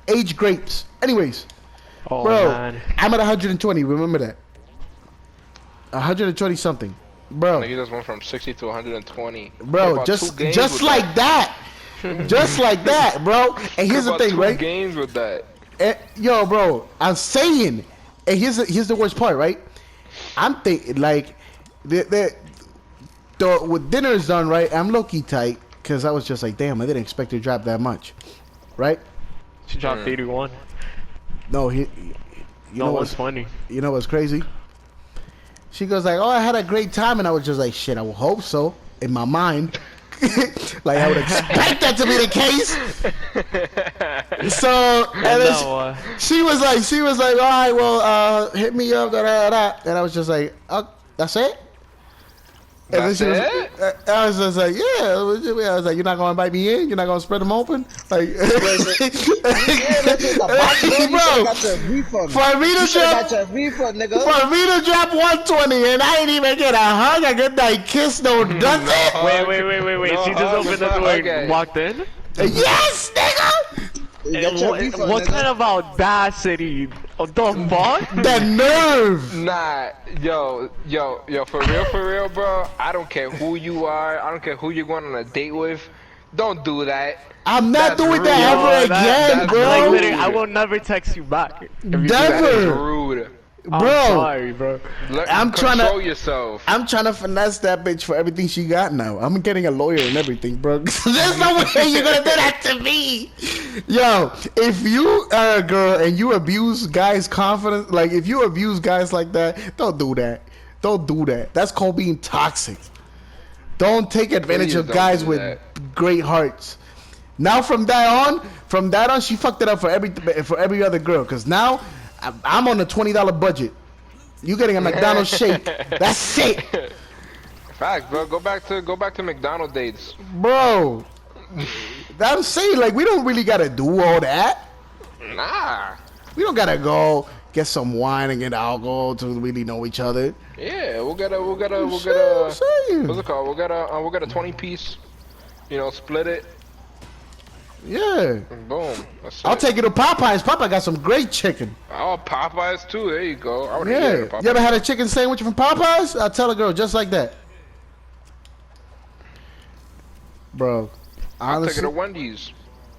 aged grapes. Anyways, Oh bro, man. I'm at 120. Remember that. 120 something, bro. He just went from 60 to 120. Bro, About just 2 games just with like that. Just like that, bro. And here's the About thing, 2 right? games with that. Yo, bro, I'm saying, and here's the worst part, right? I'm thinking like, with dinner is done, right? I'm low key tight because I was just like, damn, I didn't expect her to drop that much, right? She dropped 81. No, you know what's 120. you know what's crazy? She goes like, oh, I had a great time, and I was just like, shit, I will hope so in my mind. Like I would expect that to be the case. So and then she was like, all right, well, hit me up, and I was just like, oh, that's it. And then she was, I was just like, yeah. I was like, you're not gonna invite me in? You're not gonna spread them open? Like, bro, for me to drop 120 and I ain't even get a hug, a good night kiss, no nothing. Wait. No She just hug, opened the no door hug, and walked in? Yes, nigga. What kind of audacity? Oh, the fuck? The nerve. Nah, yo, for real, bro. I don't care who you are. I don't care who you're going on a date with. Don't do that. I'm not That's doing rude. that ever again, that's bro. Like, literally, I will never text you back. If you do that. That is Never. rude. I'm Bro. sorry, bro. Control yourself. I'm trying to finesse that bitch for everything she got now. I'm getting a lawyer and everything, bro. There's no way you're gonna do that to me. Yo, if you are a girl and you abuse guys' confidence, like if you abuse guys like that, don't do that. Don't do that. That's called being toxic. Don't take advantage Please of don't guys do with that. great hearts. Now from that on, she fucked it up for every other girl. Cause now I'm on a $20 budget. You getting a McDonald's shake? That's it, Facts, bro. Go back to McDonald's dates. bro. I'm saying like we don't really gotta do all that. Nah. We don't gotta go get some wine and get alcohol to really know each other. Yeah, we'll get a I'm what's saying. it called? We'll get a 20 piece. You know, split it. Yeah. Boom. That's I'll it. take you to Popeyes. Popeye got some great chicken. Oh, Popeyes too. There you go. I would Yeah. have You ever had a chicken sandwich from Popeyes? I'll tell a girl just like that. Bro, I'll take it honestly, to Wendy's.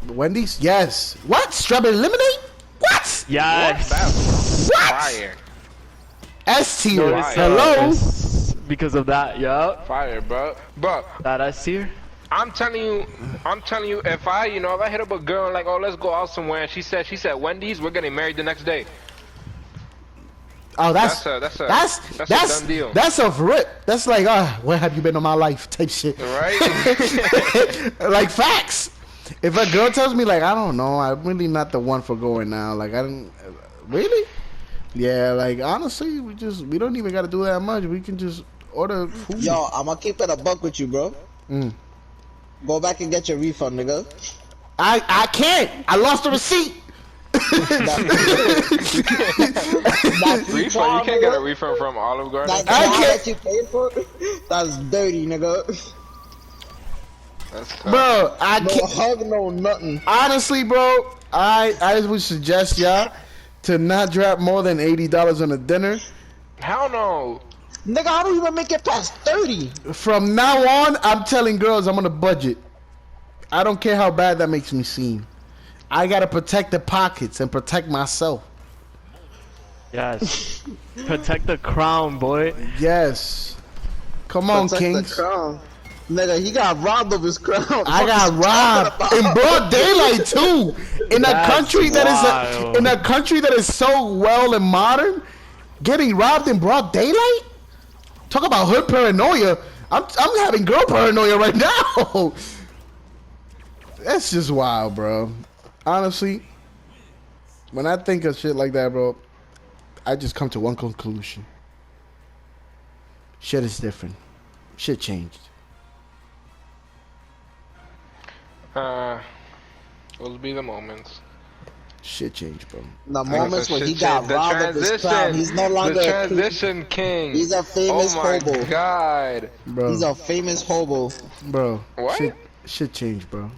Wendy's? Yes. What? Strawberry lemonade? What? Yes. That's What? fire. S tier. No, it's, Hello? it's because of that, yup. Fire, bro. But That S tier. I'm telling you, if I hit up a girl like, oh, let's go out somewhere, and she said Wendy's, we're getting married the next day. Oh, that's That's a done deal. That's a rip. That's like, where have you been all my life? Type shit. Right? Like facts. If a girl tells me like, I don't know, I'm really not the one for going now. Like I don't really. Yeah, like honestly, we don't even gotta do that much. We can just order food. Yo, I'ma keep it a buck with you, bro. Go back and get your refund, nigga. I can't. I lost the receipt. Refund? You can't get a refund from Olive Garden. That I car can't- that you paid for, that's dirty, nigga. That's tough. Bro, I No can't. hug, no nothing. Honestly, bro, I would suggest y'all to not drop more than $80 on a dinner. Hell no. Nigga, I don't even make it past 30. From now on, I'm telling girls I'm on a budget. I don't care how bad that makes me seem. I gotta protect the pockets and protect myself. Yes. Protect the crown, boy. Yes. Come on, Protect the Kings. crown. Nigga, he got robbed of his crown. I got robbed in broad daylight too. In a That's country that is wild. in a country that is so well and modern, getting robbed in broad daylight. Talk about hood paranoia. I'm having girl paranoia right now. That's just wild, bro. Honestly, when I think of shit like that, bro, I just come to one conclusion. Shit is different. Shit changed. Those be the moments. Shit changed, bro. The moments when he Shit got change. The robbed of his crown, he's no longer the a king. transition king. He's a famous oh my hobo. God. Bro, He's a famous hobo. bro. What? Shit changed, bro.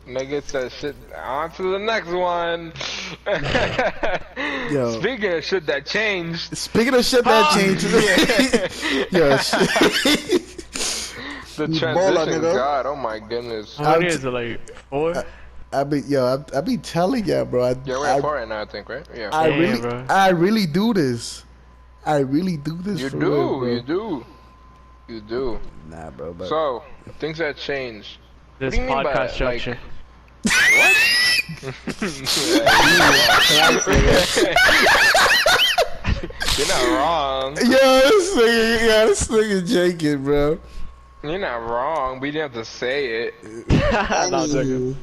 Nigga said shit. On to the next one. Yo. Speaking of shit that changed. Speaking of shit that changed, yo, shit. The Ebola, transition, nigga. God, oh my goodness. How many is it, like 4? I be telling ya, bro. Yeah, we're at 4 right now, I think, right? Yeah. Bro. I really do this. I really do this. You for do, real, bro. you do. You do. Nah, bro. But So, things that changed. This do you mean by podcast that? structure. You're not wrong. this nigga Jacob, bro. You're not wrong. We didn't have to say it. No, I'm joking.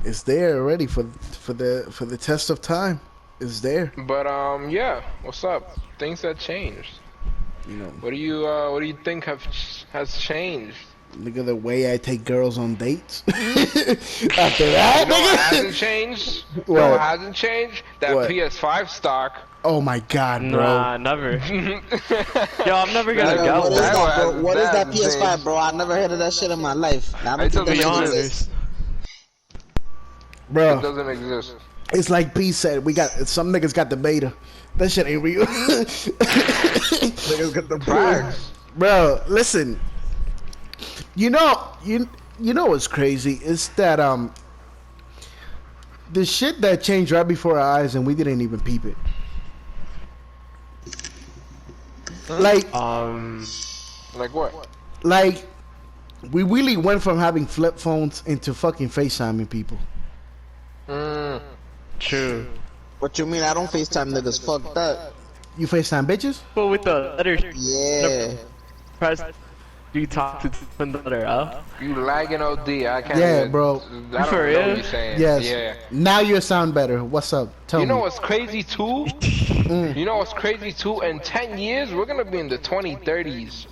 It's there already for the test of time. It's there. But yeah. What's up? Things that changed. You know, What do you think has changed? nigga, the way I take girls on dates. After that, You know what nigga. hasn't changed? You know What? what hasn't changed? That What? PS5 stock. Oh my god, bro. Nah, never. Yo, I'm never gonna Nigga, get what is one. that, bro? What is that That PS5, was- bro? I never heard of that shit in my life. I I don't told think you that Be honest. exists. honest. Bro, It doesn't exist. it's like P said. We got some niggas got the beta. That shit ain't real. Niggas got the Facts. Bro, listen. You know what's crazy? It's that the shit that changed right before our eyes and we didn't even peep it. Like Like what? like we really went from having flip phones into fucking FaceTiming people. True. What you mean? I don't FaceTime niggas. Fuck that. You FaceTime bitches? But with the letter Yeah. press, you talk to the letter L. You lagging OD. I can't. Yeah, even, bro. I don't For know real? what you're saying. Yes. Yeah. Now you sound better. What's up? Tell You me. know what's crazy too? You know what's crazy too? In 10 years, we're gonna be in the 2030s,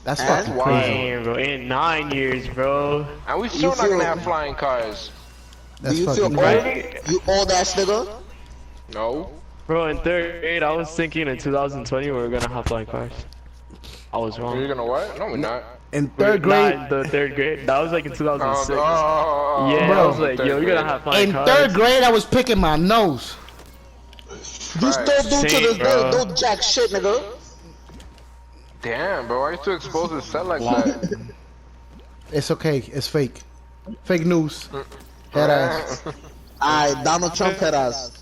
That's That's fucking wild. crazy. Damn, bro. In 9 years, bro. and we still not feel- gonna have flying cars. That's Do you feel fucking old? crazy. You old ass nigga? No. Bro, in 3rd grade, I was thinking in 2020 we were gonna have flying cars. I was You're wrong. gonna what? No, we're not. In third grade. Nah, the third grade. That was like in 2006. Yeah, Bro. I was like, yo, you're gonna have fun. In third grade, I was picking my nose. You still do to Same, this bro. day. Don't jack shit, nigga. Damn, bro, why you too exposed to set like that? It's okay. It's fake. Fake news. Head ass. Alright, Donald Trump head ass.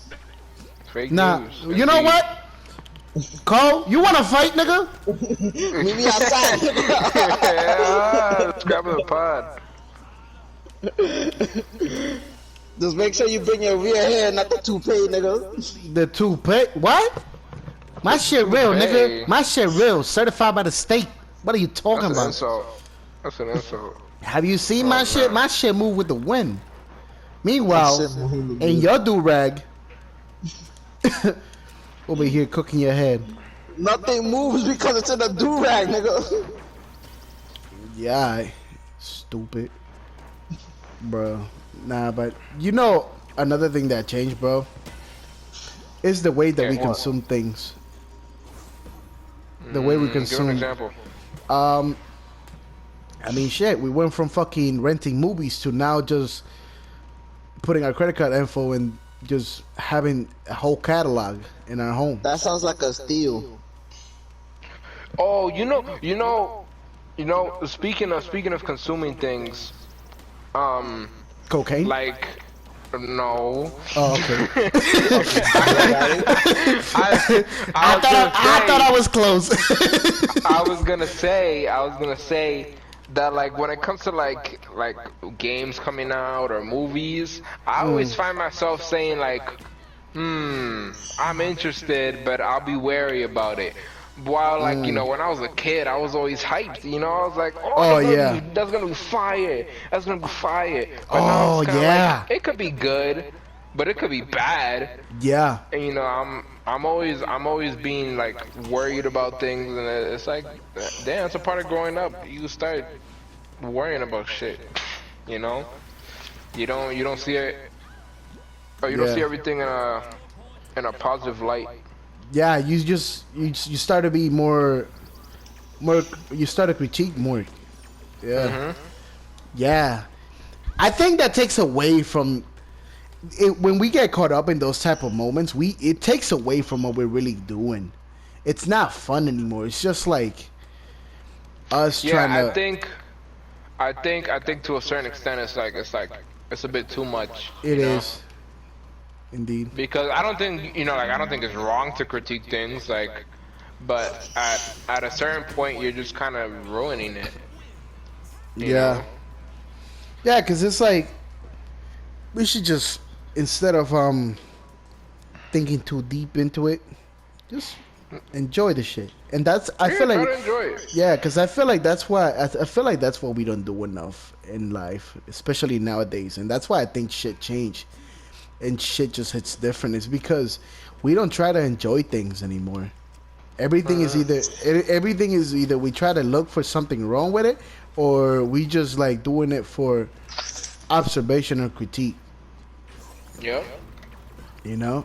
Fake Nah, news. you know what? Cole, you wanna fight, nigga? Meet me outside. Yeah, let's grab the pod. Just make sure you bring your real hair, not the toupee, nigga. The toupee? What? My shit real, nigga. My shit real. Certified by the state. What are you talking That's an about? insult. That's an insult. Have you seen my shit? man. My shit move with the wind. Meanwhile, in your do-rag, over here cooking your head. Nothing moves because it's in a do-rag, nigga. Yeah, stupid. Bro. Nah, but you know another thing that changed, bro, is the way that we what? consume things. The way we Give an consume. example. I mean, shit, we went from fucking renting movies to now just putting our credit card info and just having a whole catalog in our home. That sounds like a steal. Oh, you know. Speaking of consuming things, Cocaine? like, no. Oh, okay. I thought I was close. I was gonna say that, like, when it comes to like games coming out or movies, I always find myself saying like, I'm interested, but I'll be wary about it. While, like, when I was a kid, I was always hyped. I was like, that's gonna be fire. That's gonna be fire. But now it's kinda like, it could be good, but it could be bad. Yeah. And I'm always being like worried about things, and it's like, damn, it's a part of growing up. You start worrying about shit. You don't see it, or you don't see everything in a positive light. Yeah, you start to be more you start to critique more. Yeah. Yeah. I think that takes away from it when we get caught up in those type of moments, it takes away from what we're really doing. It's not fun anymore. It's just like us trying to I think to a certain extent it's a bit too much. It is. Indeed. Because I don't think I don't think it's wrong to critique things, like, but at a certain point you're just kind of ruining it. You know? Yeah, because it's like we should just, instead of thinking too deep into it, just enjoy the shit. And that's I feel like enjoy it. Yeah, because I feel like that's why I feel like that's what we don't do enough in life, especially nowadays, and that's why I think shit changed. And shit just hits different. It's because we don't try to enjoy things anymore. Everything is either we try to look for something wrong with it, or we just like doing it for observation or critique. Yep. I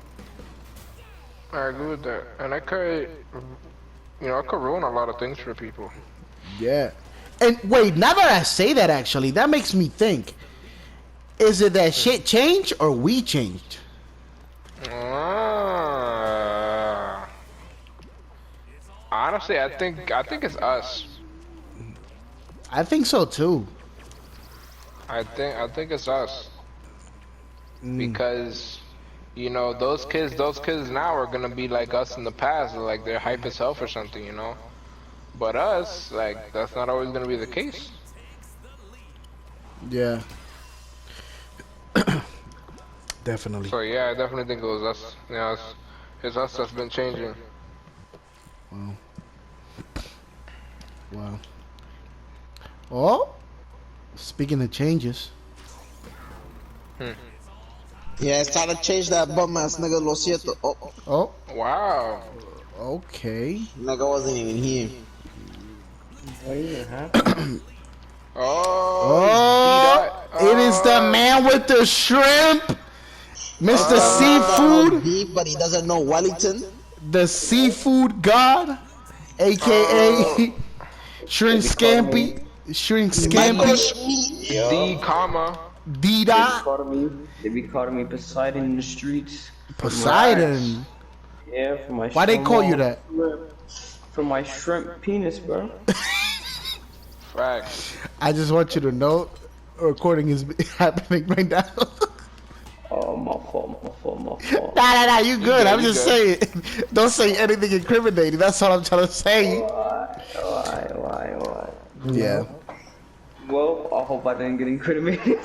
agree with that, and I could ruin a lot of things for people. Yeah. And wait, now that I say that, actually, that makes me think. Is it that shit changed or we changed? Honestly, I think it's us. I think so too. I think it's us. Because those kids now are gonna be like us in the past, like they're hype as hell for something, But us, like, that's not always gonna be the case. Yeah. Definitely. So yeah, I definitely think it was us. It's us that's been changing. Wow. Oh, speaking of changes. Yeah, it's time to change that bum ass nigga. Lo siento. Oh. Wow. Okay. Nigga wasn't even here. What even happened? It is the man with the shrimp, Mr. Seafood, Beef, but he doesn't know Wellington. the seafood god, aka Shrimp Scampy. Shrink Scampi. D comma. D-Dot. They be calling me Poseidon in the streets. Poseidon. Yeah, for my. Why they call you that? For my shrimp penis, bro. Facts. I just want you to know, recording is happening right now. Oh, my fault. Nah, you good. I'm you just good. saying. Don't say anything incriminating. That's all I'm trying to say. Why? Yeah. Well, I hope I didn't get incriminated.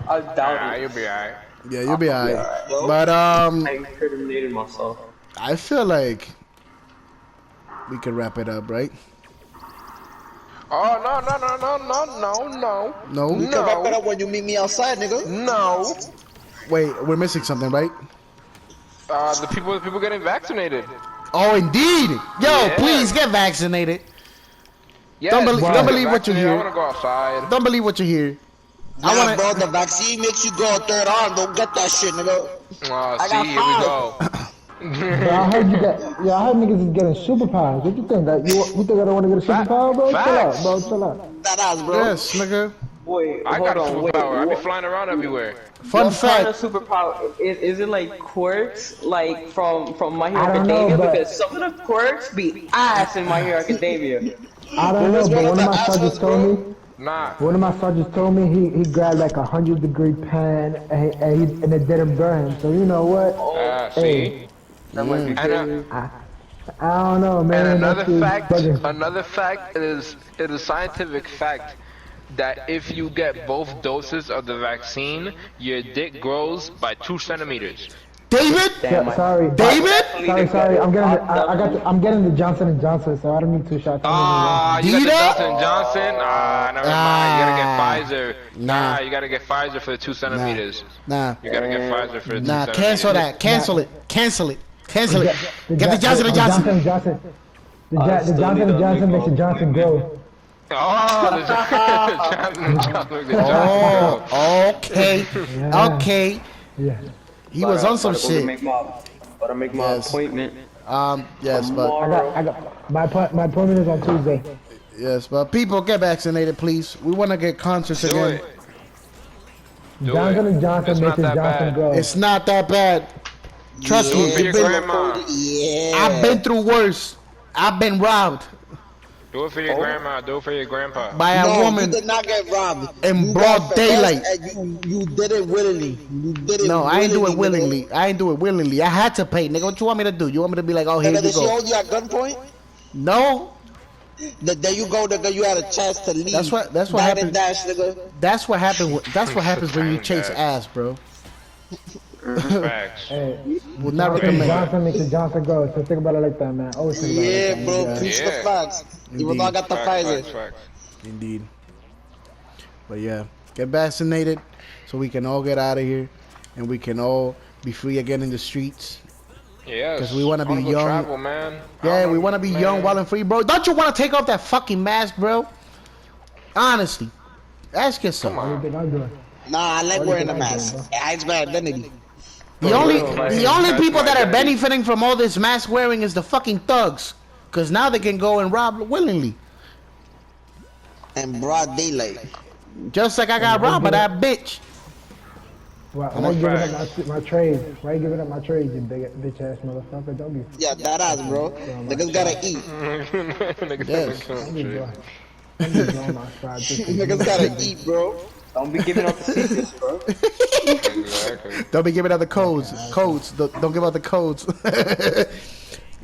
I doubt it. You'll be alright. Yeah, you'll be alright. But I incriminated myself. I feel like we can wrap it up, right? Oh no. No. You can wrap it up when you meet me outside, nigga. No. Wait, we're missing something, right? The people getting vaccinated. Oh, indeed. Yo, Yeah. please get vaccinated. Yes, Don't believe- get don't believe what you vaccinated. hear. I wanna go outside. Don't believe what you hear. Nah, bro, the vaccine makes you go third arm. Don't get that shit, nigga. Oh, I see, got here we go. I heard you got. Yeah, I heard niggas is getting superpowers. What you think? That you think I don't want to get a superpower, bro? Chill out, bro. Chill out. That ass, bro. Yes, nigga. Wait, I hold got a on, wait. superpower. I be What flying around everywhere. Fun kind of fact. superpower? Is it like quirks, like from My Hero I don't know, Academia? but- Because some of the quirks be ass in My Hero Academia. I don't know, but one of my sergeants told me. Nah. One of my sergeants told me he grabbed like 100-degree pan and it didn't burn him. So you know what? See? That might be And, crazy. I don't know, man. and another That dude's fact, bugging. it is scientific fact that if you get both doses of the vaccine, your dick grows by 2 centimeters. David? Damn, Sorry, David? sorry. I'm getting the Johnson and Johnson, so I don't need 2 shots. Ah, you got the Dita? Johnson Johnson. Ah, never mind. You gotta get Pfizer. Nah. You gotta get Pfizer for the 2 centimeters. Nah. You gotta get Pfizer for the 2 Nah, centimeters. cancel that. Cancel it. Cancel it. Cancel it. Get the Johnson and Johnson. Johnson. The Johnson and Johnson makes the Johnson grow. Oh, the Johnson Johnson. The Johnson. Oh, okay. Okay. Yeah. He was on some Gotta shit. make my Yes. appointment. Yes, but I got my appointment is on Tuesday. yes, but people get vaccinated, please. We want to get concerts Do again. it. Do Johnson it. and Johnson It's makes not the that Johnson bad. grow. It's not that bad. Trust Do it for me. your grandma. Yeah. I've been through worse. I've been robbed Do it for your grandma. Do it for your grandpa. by a No, woman. you did not get robbed. in You broad got daylight. finessed and you did it willingly. You did it No, I ain't do it nigga. willingly. I ain't do it willingly. I had to pay, nigga. What you want me to do? You want me to be like, oh, here Nigga, you did she go? hold you at gunpoint? No, There you go, nigga. You had a chance to leave. That's what Dine happened. and dash, nigga. That's what happened. That's what happens when you Tiny chase guy. ass, bro. Facts. Hey, Would not Johnson, recommend. Johnson makes the Johnson grow. So think about it like that, man. Always think about it Yeah, like that. bro. Yeah. Preach the Yeah. facts. Even though I got the Facts, Pfizer. facts, facts. Indeed. But yeah, get vaccinated so we can all get out of here and we can all be free again in the streets. Yes. 'Cause we wanna I be go young. Travel, man. Yeah, we want to be Man. young, wild, and free, bro. Don't you want to take off that fucking mask, bro? Honestly, ask yourself. What do you think I'm doing? Nah, I like What do you wearing the think I'm mask. doing, It hides my identity. The only That's people my that are identity. benefiting from all this mask wearing is the fucking thugs, cause now they can go and rob willingly. And broad daylight. Just like I got robbed by that bitch. Why you giving up my trade? Why you giving up my trade, you big bitch ass motherfucker? Don't be. Yeah, that ass, bro. Niggas gotta eat. Nigga, Yes. Don't be doing. Don't be doing my side. Niggas gotta eat, bro. Don't be giving out the secrets, bro. Exactly. Don't be giving out the codes. Don't give out the codes.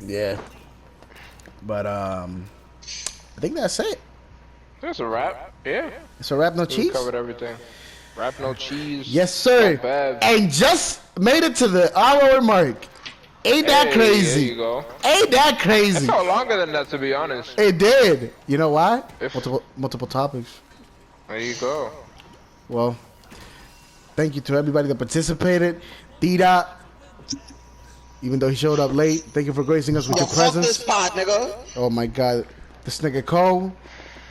Yeah. But I think that's it. That's a wrap. Yeah. It's a wrap, no We cheese. covered everything. Wrap no cheese. Yes, sir. Not bad. And just made it to the hour mark. Ain't that Hey, crazy? There you go. Ain't that It crazy? felt longer than that, to be honest. It did. You know why? If- Multiple topics. There you go. Well, thank you to everybody that participated. D-Dot, even though he showed up late, thank you for gracing us with Yo, your fuck this presence. pot, nigga. Oh my God, this nigga Cole,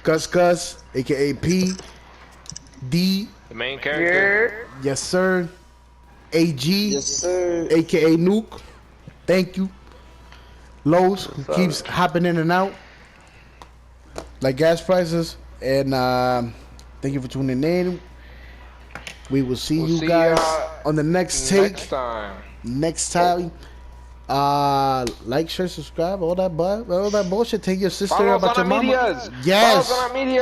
Gus, aka P, D, The main character. yes sir, AG, Yes, sir. aka Nuke, thank you. Lowe's, who keeps hopping in and out. Like gas prices, And thank you for tuning in. We will see We'll you see guys ya on the next take. Next time. Like, share, subscribe, all that bullshit. Take your sister Follow us about on your our mama. medias. Yes. Follow us on our medias.